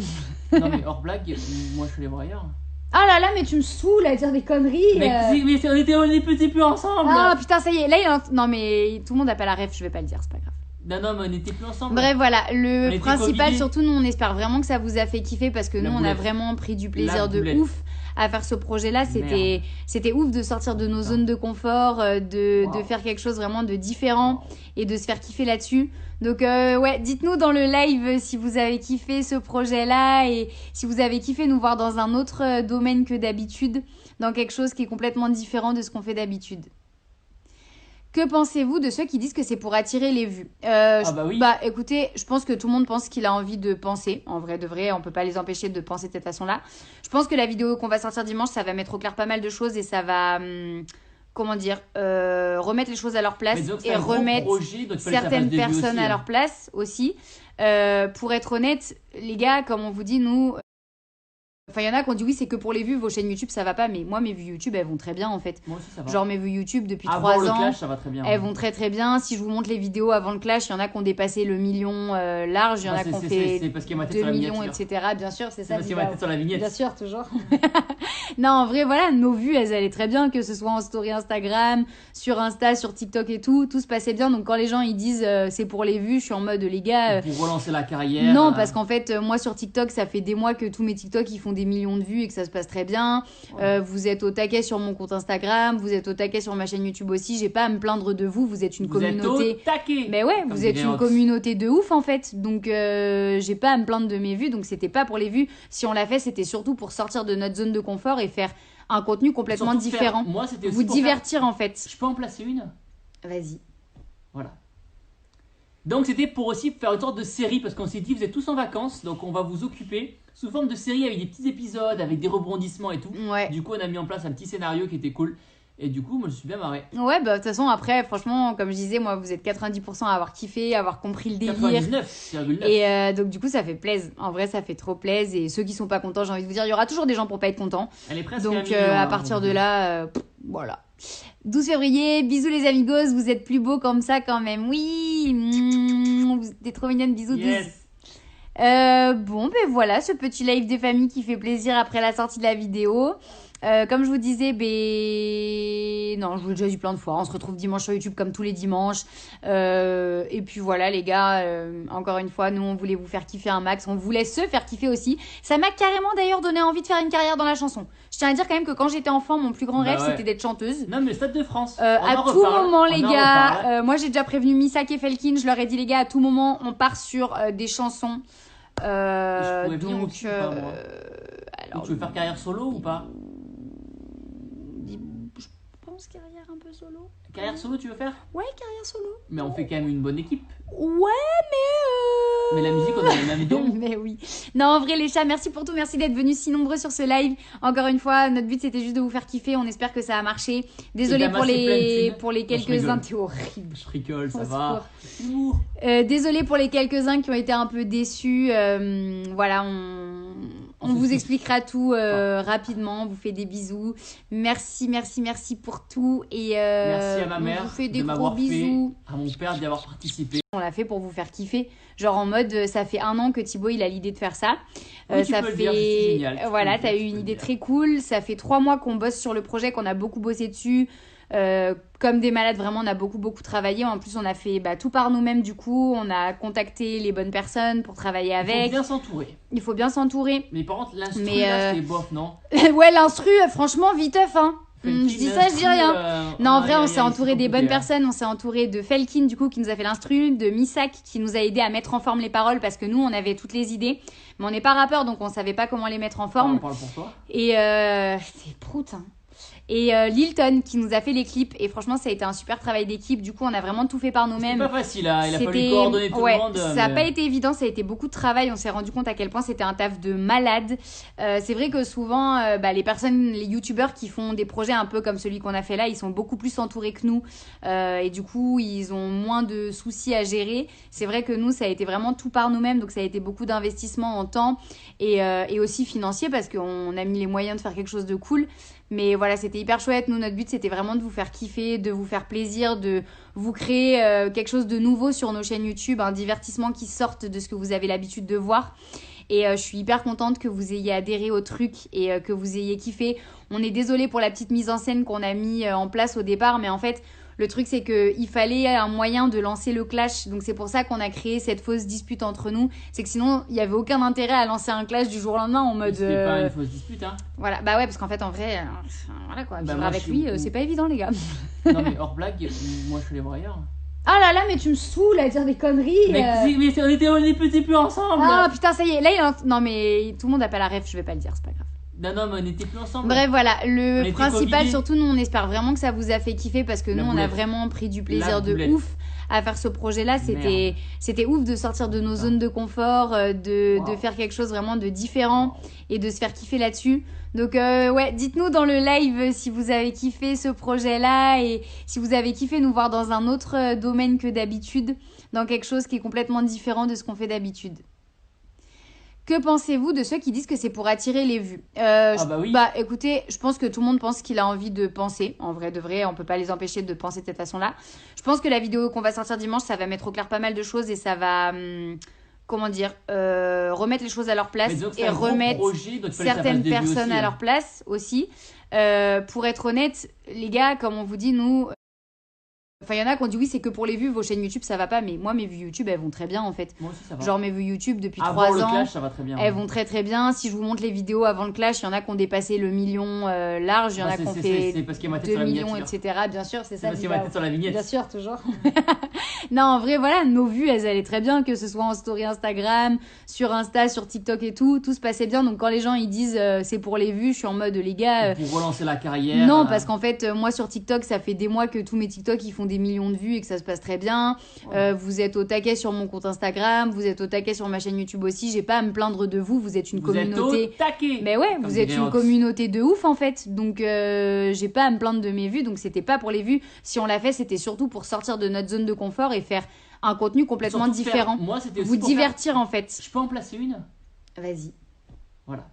Non, mais hors blague, moi, je suis allé voir ailleurs. Ah là là, mais tu me saoules à dire des conneries. Mais on était plus ensemble. Ah putain, ça y est. Là, non, mais tout le monde n'a pas la ref, je vais pas le dire, c'est pas grave. Non, mais on n'était plus ensemble. Bref, voilà, le principal, surtout, nous, on espère vraiment que ça vous a fait kiffer, parce que nous, on a vraiment pris du plaisir de ouf à faire ce projet-là. C'était ouf de sortir de nos zones de confort, de faire quelque chose vraiment de différent et de se faire kiffer là-dessus. Donc, ouais, dites-nous dans le live si vous avez kiffé ce projet-là et si vous avez kiffé nous voir dans un autre domaine que d'habitude, dans quelque chose qui est complètement différent de ce qu'on fait d'habitude. Que pensez-vous de ceux qui disent que c'est pour attirer les vues? Oui. Bah écoutez, je pense que tout le monde pense qu'il a envie de penser. En vrai de vrai, on peut pas les empêcher de penser de cette façon-là. Je pense que la vidéo qu'on va sortir dimanche, ça va mettre au clair pas mal de choses et ça va, remettre les choses à leur place et remettre certaines personnes à leur place aussi. Pour être honnête, les gars, comme on vous dit, nous... Enfin, il y en a qui ont dit oui, c'est que pour les vues, vos chaînes YouTube, ça va pas. Mais moi, mes vues YouTube, elles vont très bien en fait. Moi aussi, ça va. Genre, mes vues YouTube depuis avant 3 ans. Avant le clash, ça va très bien. Elles vont très bien. Si je vous montre les vidéos avant le clash, il y en a qui ont dépassé le million large. Il y en a qui ont fait 2 millions, etc. Bien sûr, c'est ça. Parce qu'il y a ma tête sur la vignette. Bien sûr, toujours. Non, en vrai, voilà, nos vues, elles allaient très bien. Que ce soit en story Instagram, sur Insta, sur TikTok et tout se passait bien. Donc, quand les gens ils disent c'est pour les vues, je suis en mode les gars. Pour relancer la carrière. Non, parce qu'en fait, moi sur TikTok, ça fait des mois que tous mes TikTok ils font des millions de vues et que ça se passe très bien. Vous êtes au taquet sur mon compte Instagram, vous êtes au taquet sur ma chaîne YouTube aussi. J'ai pas à me plaindre de vous. Vous êtes une communauté. Êtes au taquet. Mais ouais, vous êtes une communauté de ouf en fait. Donc j'ai pas à me plaindre de mes vues. Donc c'était pas pour les vues. Si on l'a fait, c'était surtout pour sortir de notre zone de confort et faire un contenu complètement différent. Moi, c'était aussi vous divertir en fait. Je peux en placer une? Vas-y. Voilà. Donc c'était pour aussi faire une sorte de série, parce qu'on s'est dit vous êtes tous en vacances, donc on va vous occuper sous forme de série avec des petits épisodes, avec des rebondissements et tout. Ouais. Du coup on a mis en place un petit scénario qui était cool. Et du coup, moi, je suis bien marré. Ouais, bah de toute façon, après, franchement, comme je disais, moi, vous êtes 90% à avoir kiffé, à avoir compris le délire. 99,9. Et donc, du coup, ça fait plaisir. En vrai, ça fait trop plaisir. Et ceux qui sont pas contents, j'ai envie de vous dire, il y aura toujours des gens pour pas être contents. Elle est presque Donc, un million, à hein, partir donc, de là, voilà. 12 février, bisous les amigos, vous êtes plus beaux comme ça quand même. Oui, vous êtes trop mignonnes, bisous 12. Yes. Bon, ben voilà, ce petit live des familles qui fait plaisir après la sortie de la vidéo. Comme je vous disais, non, je vous l'ai déjà dit plein de fois. On se retrouve dimanche sur YouTube comme tous les dimanches. Et puis voilà, les gars, encore une fois, nous, on voulait vous faire kiffer un max. On voulait se faire kiffer aussi. Ça m'a carrément d'ailleurs donné envie de faire une carrière dans la chanson. Je tiens à dire quand même que quand j'étais enfant, mon plus grand rêve, c'était d'être chanteuse. Non, mais Stade de France. À tout moment, les gars, moi j'ai déjà prévenu Missak et Felkin. Je leur ai dit, les gars, à tout moment, on part sur des chansons. Donc, aussi, alors, tu veux faire carrière solo ou pas? Je pense carrière un peu solo. Carrière solo, tu veux faire? Ouais, carrière solo. Mais on fait quand même une bonne équipe. Ouais, mais Mais la musique, on a les mêmes dons. Mais oui. Non, en vrai, les chats, merci pour tout. Merci d'être venus si nombreux sur ce live. Encore une fois, notre but, c'était juste de vous faire kiffer. On espère que ça a marché. Désolée pour les quelques-uns. T'es horrible. Je rigole, ça Au va. Désolée pour les quelques-uns qui ont été un peu déçus. Voilà, on vous expliquera tout rapidement. On vous fait des bisous. Merci pour tout. Et merci à ma mère on vous fait des de gros m'avoir bisous. fait, à mon père d'y avoir participé. On l'a fait pour vous faire kiffer. Genre en mode, ça fait 1 an que Thibaut il a l'idée de faire ça. Oui, ça tu peux fait. le dire, c'est génial. Voilà, t'as eu une idée très cool. Ça fait 3 mois qu'on bosse sur le projet, qu'on a beaucoup bossé dessus. Comme des malades, vraiment, on a beaucoup travaillé. En plus, on a fait tout par nous-mêmes. Du coup, on a contacté les bonnes personnes pour travailler avec. Il faut bien s'entourer. Il faut bien s'entourer. Mais par contre, l'instru, là, c'est bof, non? Ouais, l'instru, franchement, viteuf, hein. Je dis ça, je dis rien. Non, en vrai, on s'est entouré des bonnes personnes. On s'est entouré de Felkin, du coup, qui nous a fait l'instru, de Missak, qui nous a aidé à mettre en forme les paroles parce que nous, on avait toutes les idées. Mais on n'est pas rappeur, donc on savait pas comment les mettre en forme. On parle pour toi. Et c'est prout, hein. Et Lilton qui nous a fait les clips. Et franchement, ça a été un super travail d'équipe. Du coup, on a vraiment tout fait par nous-mêmes. C'est pas facile, hein. Il a fallu coordonner tout le monde. Ça n'a pas été évident, ça a été beaucoup de travail. On s'est rendu compte à quel point c'était un taf de malade. C'est vrai que souvent, les youtubeurs qui font des projets un peu comme celui qu'on a fait là, ils sont beaucoup plus entourés que nous. Et du coup, ils ont moins de soucis à gérer. C'est vrai que nous, ça a été vraiment tout par nous-mêmes. Donc, ça a été beaucoup d'investissement en temps et aussi financier parce qu'on a mis les moyens de faire quelque chose de cool. Mais voilà, c'était hyper chouette. Nous, notre but, c'était vraiment de vous faire kiffer, de vous faire plaisir, de vous créer quelque chose de nouveau sur nos chaînes YouTube, un divertissement qui sorte de ce que vous avez l'habitude de voir. Et je suis hyper contente que vous ayez adhéré au truc et que vous ayez kiffé. On est désolé pour la petite mise en scène qu'on a mis en place au départ, mais en fait, le truc, c'est qu'il fallait un moyen de lancer le clash. Donc, c'est pour ça qu'on a créé cette fausse dispute entre nous. C'est que sinon, il n'y avait aucun intérêt à lancer un clash du jour au lendemain en mode... C'était pas une fausse dispute, hein. Voilà, bah ouais, parce qu'en fait, en vrai, voilà quoi, vivre avec lui, c'est pas évident, les gars. Non, mais hors blague, moi, je suis les voir ailleurs. Ah là là, mais tu me saoules à dire des conneries. Mais on était plus ensemble. Ah putain, ça y est. Là, non, mais tout le monde n'a pas la ref, je vais pas le dire, c'est pas grave. Non, mais on n'était plus ensemble. Bref, voilà, le principal, surtout, nous, on espère vraiment que ça vous a fait kiffer parce que nous, on a vraiment pris du plaisir de ouf à faire ce projet-là. C'était ouf de sortir de nos zones de confort, de faire quelque chose vraiment de différent et de se faire kiffer là-dessus. Donc, ouais, dites-nous dans le live si vous avez kiffé ce projet-là et si vous avez kiffé nous voir dans un autre domaine que d'habitude, dans quelque chose qui est complètement différent de ce qu'on fait d'habitude. Que pensez-vous de ceux qui disent que c'est pour attirer les vues? Oui. Écoutez, je pense que tout le monde pense qu'il a envie de penser. En vrai, de vrai, on peut pas les empêcher de penser de cette façon-là. Je pense que la vidéo qu'on va sortir dimanche, ça va mettre au clair pas mal de choses et ça va, remettre les choses à leur place et remettre certaines personnes à leur place aussi. Pour être honnête, les gars, comme on vous dit, nous... Enfin, il y en a qui ont dit oui, c'est que pour les vues, vos chaînes YouTube, ça va pas. Mais moi, mes vues YouTube, elles vont très bien en fait. Moi aussi, ça va. Genre, mes vues YouTube depuis avant 3 le ans, clash, ça va très bien. Elles vont très bien. Si je vous montre les vidéos avant le clash, il y en a qui ont dépassé le million large. Il y en a qui ont fait c'est parce qu'il y a ma tête 2 sur la millions, miniature. etc. Bien sûr, c'est ça. Parce qu'il y a ma tête sur la vignette. Bien sûr, toujours. Non, en vrai, voilà, nos vues, elles allaient très bien, que ce soit en story Instagram, sur Insta, sur TikTok et tout se passait bien. Donc quand les gens ils disent c'est pour les vues, je suis en mode les gars. Pour relancer la carrière. Non, parce qu'en fait, moi sur TikTok, ça fait des mois que tous mes TikTok ils font des millions de vues et que ça se passe très bien. Vous êtes au taquet sur mon compte Instagram, vous êtes au taquet sur ma chaîne YouTube aussi. J'ai pas à me plaindre de vous, vous êtes une communauté. Êtes au taquet. Mais ouais, vous êtes une communauté de ouf en fait. Donc j'ai pas à me plaindre de mes vues, donc c'était pas pour les vues. Si on l'a fait, c'était surtout pour sortir de notre zone de confort et faire un contenu complètement différent. Moi, c'était aussi vous pour divertir en fait. Je peux en placer une? Vas-y. Voilà.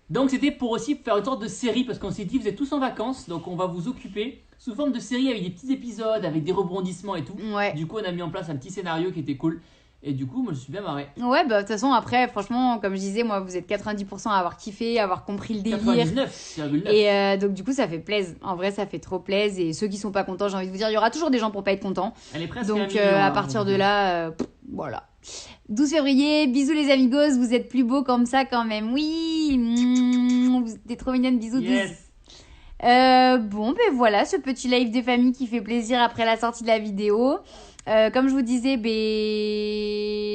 Donc c'était pour aussi faire une sorte de série parce qu'on s'est dit vous êtes tous en vacances donc on va vous occuper sous forme de série avec des petits épisodes, avec des rebondissements et tout. Ouais. Du coup on a mis en place un petit scénario qui était cool et du coup moi je suis bien marré. Ouais bah de toute façon après franchement comme je disais moi vous êtes 90% à avoir kiffé, à avoir compris le délire. 99,9. Et donc du coup ça fait plaisir. En vrai ça fait trop plaisir et ceux qui sont pas contents j'ai envie de vous dire il y aura toujours des gens pour pas être contents. Elle est presque donc à à partir de là voilà. 12 février, bisous les amigos, vous êtes plus beaux comme ça quand même. Oui, vous êtes trop mignonnes, bisous. Yes. Bon, ben voilà, ce petit live des familles qui fait plaisir après la sortie de la vidéo. Comme je vous disais,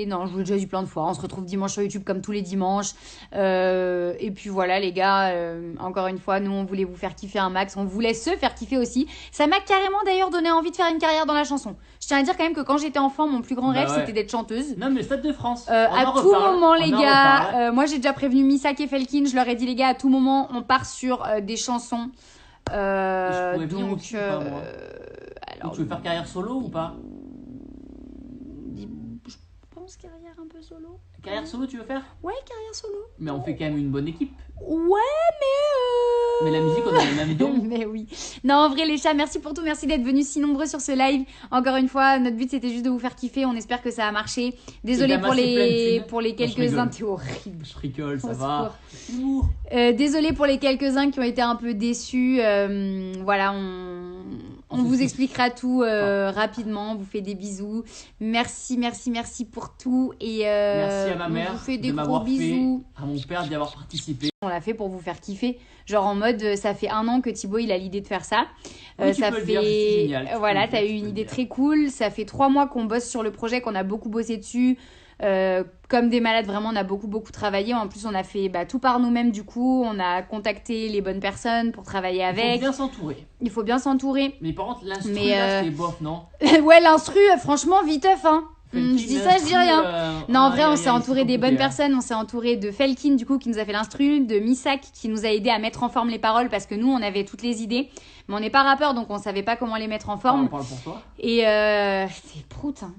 non, je vous l'ai déjà dit plein de fois, on se retrouve dimanche sur YouTube comme tous les dimanches. Et puis voilà les gars, encore une fois, nous on voulait vous faire kiffer un max, on voulait se faire kiffer aussi. Ça m'a carrément d'ailleurs donné envie de faire une carrière dans la chanson. Je tiens à dire quand même que quand j'étais enfant, mon plus grand rêve c'était d'être chanteuse. Non mais le Stade de France. À tout moment les gars, moi j'ai déjà prévenu Missak et Felkin, je leur ai dit les gars, à tout moment on part sur des chansons. Je pourrais venir donc aussi, pas, moi. alors, tu veux faire carrière solo ou pas? Je pense carrière un peu solo. Carrière solo tu veux faire? Ouais, carrière solo. Mais on fait quand même une bonne équipe. Ouais, mais la musique, on a les mêmes dons. Mais oui. Non, en vrai, les chats, merci pour tout. Merci d'être venus si nombreux sur ce live. Encore une fois, notre but, c'était juste de vous faire kiffer. On espère que ça a marché. Désolée pour les quelques-uns. T'es horrible. Je rigole, ça va. Humour. Désolée pour les quelques-uns qui ont été un peu déçus. Voilà, on vous expliquera tout rapidement. On vous fait des bisous. Merci pour tout. Et merci à ma mère on vous fait des de gros m'avoir bisous. fait, à mon père d'y avoir participé. On l'a fait pour vous faire kiffer. Genre en mode, ça fait 1 an que Thibaut il a l'idée de faire ça. Oui, ça fait. Dire, c'est génial. Voilà, t'as eu une idée très cool. Ça fait 3 mois qu'on bosse sur le projet, qu'on a beaucoup bossé dessus. Comme des malades, vraiment, on a beaucoup travaillé. En plus, on a fait tout par nous-mêmes. Du coup, on a contacté les bonnes personnes pour travailler avec. Il faut bien s'entourer. Il faut bien s'entourer. Mais par contre, l'instru, là, c'était bof, non? Ouais, l'instru, franchement, viteuf, hein. Je dis ça, je dis rien. Non, en vrai, on s'est entouré des bonnes personnes. On s'est entouré de Felkin, du coup, qui nous a fait l'instru, de Missak, qui nous a aidé à mettre en forme les paroles parce que nous, on avait toutes les idées. Mais on n'est pas rappeur, donc on savait pas comment les mettre en forme. On parle pour toi. Et c'est prout, hein.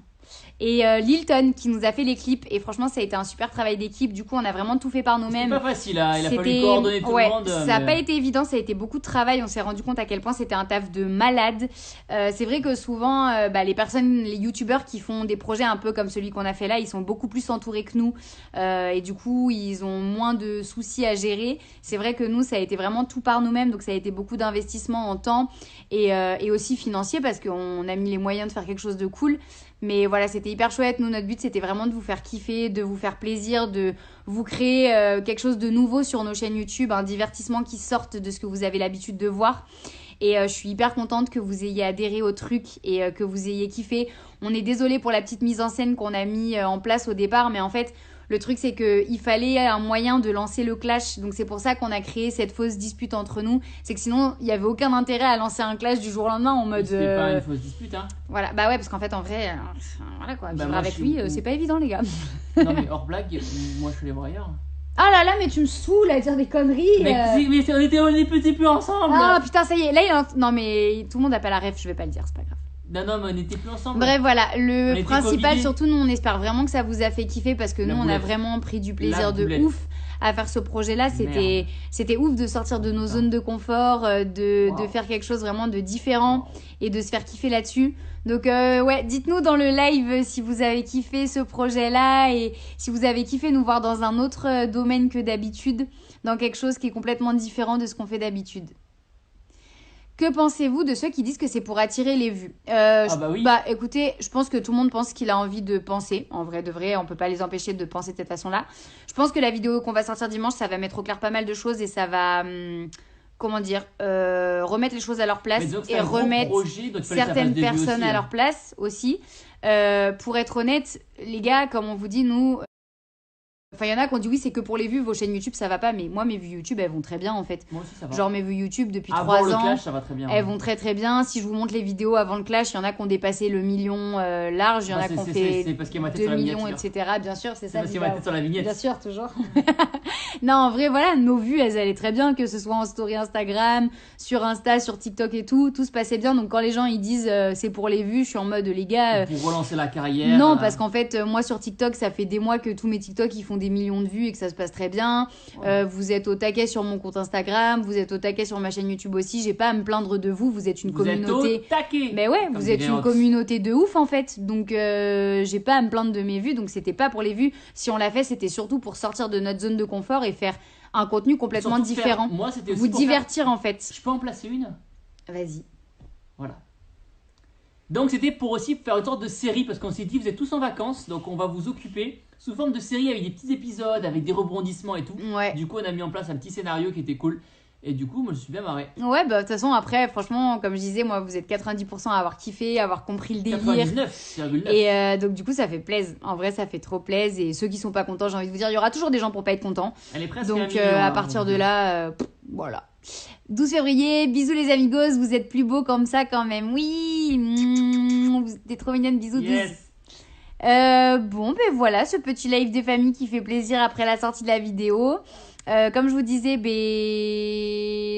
Et Lilton qui nous a fait les clips et franchement ça a été un super travail d'équipe, du coup on a vraiment tout fait par nous-mêmes. C'est pas facile, hein. Il a fallu coordonner tout le monde. Ça n'a pas été évident, ça a été beaucoup de travail, on s'est rendu compte à quel point c'était un taf de malade. C'est vrai que souvent les personnes, les youtubeurs qui font des projets un peu comme celui qu'on a fait là, ils sont beaucoup plus entourés que nous et du coup ils ont moins de soucis à gérer. C'est vrai que nous ça a été vraiment tout par nous-mêmes, donc ça a été beaucoup d'investissement en temps et aussi financier parce qu'on a mis les moyens de faire quelque chose de cool. Mais voilà, c'était hyper chouette. Nous, notre but, c'était vraiment de vous faire kiffer, de vous faire plaisir, de vous créer quelque chose de nouveau sur nos chaînes YouTube, un divertissement qui sorte de ce que vous avez l'habitude de voir. Et je suis hyper contente que vous ayez adhéré au truc et que vous ayez kiffé. On est désolé pour la petite mise en scène qu'on a mis en place au départ, mais en fait... Le truc, c'est qu'il fallait un moyen de lancer le clash. Donc, c'est pour ça qu'on a créé cette fausse dispute entre nous. C'est que sinon, il n'y avait aucun intérêt à lancer un clash du jour au lendemain en mode... C'était pas une fausse dispute, hein. Voilà, bah ouais, parce qu'en fait, en vrai, voilà quoi. Vivre avec lui, c'est pas évident, les gars. Non, mais hors blague, moi, je suis les voir ailleurs. Ah là là, mais tu me saoules à dire des conneries. Mais on était plus ensemble. Ah putain, ça y est. Là, non, mais tout le monde n'a pas la ref, je vais pas le dire, c'est pas grave. Non, mais on n'était plus ensemble. Bref, voilà, le principal, surtout, nous, on espère vraiment que ça vous a fait kiffer parce que nous, on a vraiment pris du plaisir de ouf à faire ce projet-là. C'était ouf de sortir de nos zones de confort, de faire quelque chose vraiment de différent et de se faire kiffer là-dessus. Donc, ouais, dites-nous dans le live si vous avez kiffé ce projet-là et si vous avez kiffé nous voir dans un autre domaine que d'habitude, dans quelque chose qui est complètement différent de ce qu'on fait d'habitude. Que pensez-vous de ceux qui disent que c'est pour attirer les vues? Oui. Bah écoutez, je pense que tout le monde pense qu'il a envie de penser. En vrai de vrai, on peut pas les empêcher de penser de cette façon-là. Je pense que la vidéo qu'on va sortir dimanche, ça va mettre au clair pas mal de choses et ça va comment dire, remettre les choses à leur place et remettre certaines personnes à leur place aussi. Pour être honnête, les gars, comme on vous dit, nous... Enfin, il y en a qui ont dit oui, c'est que pour les vues, vos chaînes YouTube, ça va pas. Mais moi, mes vues YouTube, elles vont très bien en fait. Moi aussi, ça va. Genre, mes vues YouTube depuis avant 3 le ans, clash, ça va très bien. elles vont très très bien. Si je vous montre les vidéos avant le clash, il y en a qui ont dépassé le million large, il y en a qui ont fait c'est parce qu'il y a ma tête 2 sur la millions, miniature. etc. Bien sûr, c'est ça. C'est parce qu'il y a ma tête sur la vignette. Bien sûr, toujours. Non, en vrai, voilà, nos vues, elles allaient très bien, que ce soit en story Instagram, sur Insta, sur TikTok et tout se passait bien. Donc, quand les gens ils disent c'est pour les vues, je suis en mode les gars. Pour relancer la carrière. Non, parce qu'en fait, moi sur TikTok, ça fait des mois que tous mes TikTok ils font des millions de vues et que ça se passe très bien. Vous êtes au taquet sur mon compte Instagram, vous êtes au taquet sur ma chaîne YouTube aussi. J'ai pas à me plaindre de vous, vous êtes une communauté. Êtes au taquet. Mais ouais, vous êtes une communauté de ouf en fait. Donc j'ai pas à me plaindre de mes vues. Donc c'était pas pour les vues. Si on l'a fait, c'était surtout pour sortir de notre zone de confort et faire un contenu complètement différent. Moi, c'était aussi vous pour divertir en fait. Je peux en placer une? Vas-y. Voilà. Donc c'était pour aussi faire une sorte de série parce qu'on s'est dit vous êtes tous en vacances donc on va vous occuper sous forme de série avec des petits épisodes, avec des rebondissements et tout. Ouais. Du coup on a mis en place un petit scénario qui était cool et du coup moi je suis bien marré. Ouais bah de toute façon après franchement comme je disais moi vous êtes 90% à avoir kiffé, à avoir compris le délire. 99,9. Et donc du coup ça fait plaisir. En vrai ça fait trop plaisir et ceux qui sont pas contents j'ai envie de vous dire il y aura toujours des gens pour pas être contents. Elle est presque donc à partir de là voilà. 12 février, bisous les amigos, vous êtes plus beaux comme ça quand même. Oui, vous êtes trop mignonnes, bisous. Yes. Bon, ben voilà, ce petit live des familles qui fait plaisir après la sortie de la vidéo. Comme je vous disais,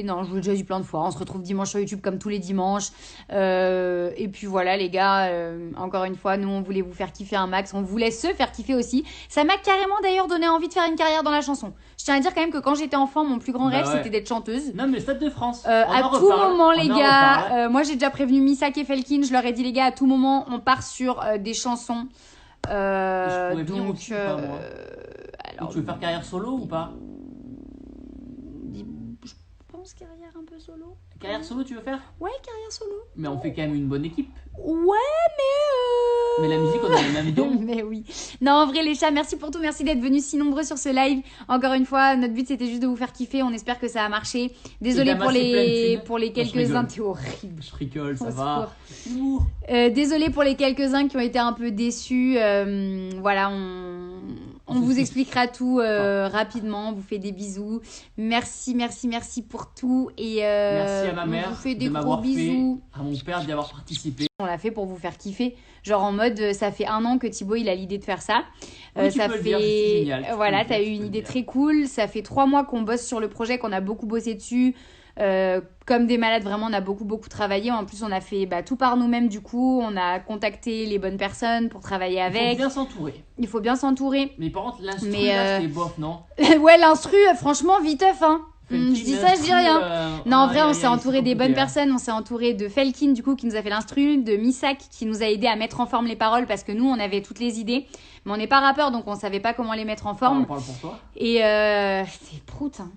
non, je vous l'ai déjà dit plein de fois, on se retrouve dimanche sur YouTube comme tous les dimanches. Et puis voilà les gars, encore une fois, nous on voulait vous faire kiffer un max, on voulait se faire kiffer aussi. Ça m'a carrément d'ailleurs donné envie de faire une carrière dans la chanson. Je tiens à dire quand même que quand j'étais enfant, mon plus grand rêve c'était d'être chanteuse. Non mais Stade de France. À tout moment les gars, moi j'ai déjà prévenu Missak et Felkin, je leur ai dit les gars, à tout moment on part sur des chansons. Donc, alors, tu veux faire carrière solo ou pas? Je pense carrière un peu solo. Carrière solo tu veux faire? Ouais, carrière solo. Mais on fait quand même une bonne équipe. Ouais, mais la musique, on a les mêmes dons. Mais oui. Non, en vrai, les chats, merci pour tout. Merci d'être venus si nombreux sur ce live. Encore une fois, notre but, c'était juste de vous faire kiffer. On espère que ça a marché. Désolée pour les quelques-uns. T'es horrible. Je rigole, ça va. Désolée pour les quelques-uns qui ont été un peu déçus. Voilà, on vous expliquera tout rapidement. On vous fait des bisous. Merci pour tout. Et merci à ma mère on vous fait des de gros bisous. À mon père d'y avoir participé. On l'a fait pour vous faire kiffer. Genre en mode, ça fait 1 an que Thibaut il a l'idée de faire ça. Oui, ça fait. Dire, génial, voilà, t'as eu une idée très cool. Ça fait 3 mois qu'on bosse sur le projet, qu'on a beaucoup bossé dessus. Comme des malades, vraiment, on a beaucoup travaillé. En plus, on a fait tout par nous-mêmes. Du coup, on a contacté les bonnes personnes pour travailler avec. Il faut bien s'entourer. Mais par contre, l'instru, là, c'était bof, non? Ouais, l'instru, franchement, viteuf, hein. Je dis ça, je dis rien. Non, en vrai, on s'est entouré des bonnes personnes. On s'est entouré de Felkin, du coup, qui nous a fait l'instru, de Missak, qui nous a aidé à mettre en forme les paroles parce que nous, on avait toutes les idées. Mais on n'est pas rappeur, donc on savait pas comment les mettre en forme. On parle pour toi. Et c'est prout, hein.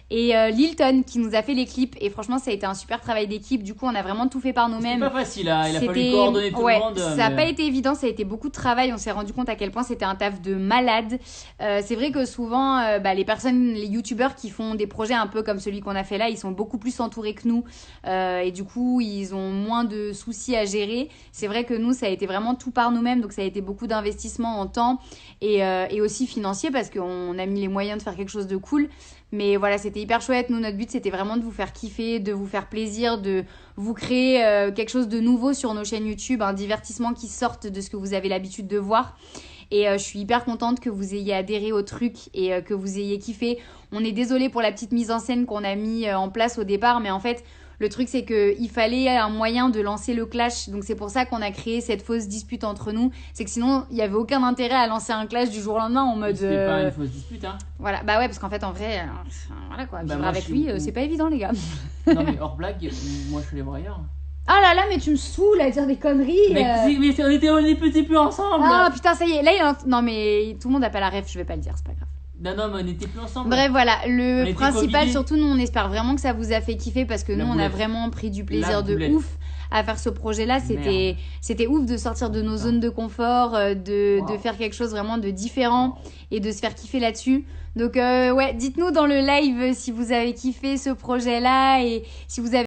Et Lilton qui nous a fait les clips et franchement ça a été un super travail d'équipe. Du coup on a vraiment tout fait par nous-mêmes. C'est pas facile, hein. Il a fallu coordonner tout le monde. Ça n'a pas été évident, ça a été beaucoup de travail. On s'est rendu compte à quel point c'était un taf de malade. C'est vrai que souvent les personnes, les youtubeurs qui font des projets un peu comme celui qu'on a fait là, ils sont beaucoup plus entourés que nous et du coup ils ont moins de soucis à gérer. C'est vrai que nous ça a été vraiment tout par nous-mêmes, donc ça a été beaucoup d'investissement en temps et aussi financier parce qu'on a mis les moyens de faire quelque chose de cool. Mais voilà, c'était hyper chouette. Nous, notre but, c'était vraiment de vous faire kiffer, de vous faire plaisir, de vous créer quelque chose de nouveau sur nos chaînes YouTube, un divertissement qui sorte de ce que vous avez l'habitude de voir. Et je suis hyper contente que vous ayez adhéré au truc et que vous ayez kiffé. On est désolé pour la petite mise en scène qu'on a mis en place au départ, mais en fait... Le truc, c'est qu'il fallait un moyen de lancer le clash. Donc, c'est pour ça qu'on a créé cette fausse dispute entre nous. C'est que sinon, il n'y avait aucun intérêt à lancer un clash du jour au lendemain en mode... C'était pas une fausse dispute, hein. Voilà, bah ouais, parce qu'en fait, en vrai, voilà quoi, vivre avec lui, c'est pas évident, les gars. Non, mais hors blague, moi, je suis allé voir ailleurs. Ah là là, mais tu me saoules à dire des conneries. Mais on était un petit peu ensemble. Ah putain, ça y est. Là, non, mais tout le monde n'a pas la ref, je vais pas le dire, c'est pas grave. Non, mais on n'était plus ensemble. Bref, voilà, le principal, surtout, nous, on espère vraiment que ça vous a fait kiffer parce que nous, on a vraiment pris du plaisir de ouf à faire ce projet-là. C'était ouf de sortir de nos zones de confort, de faire quelque chose vraiment de différent et de se faire kiffer là-dessus. Donc, ouais, dites-nous dans le live si vous avez kiffé ce projet-là et si vous avez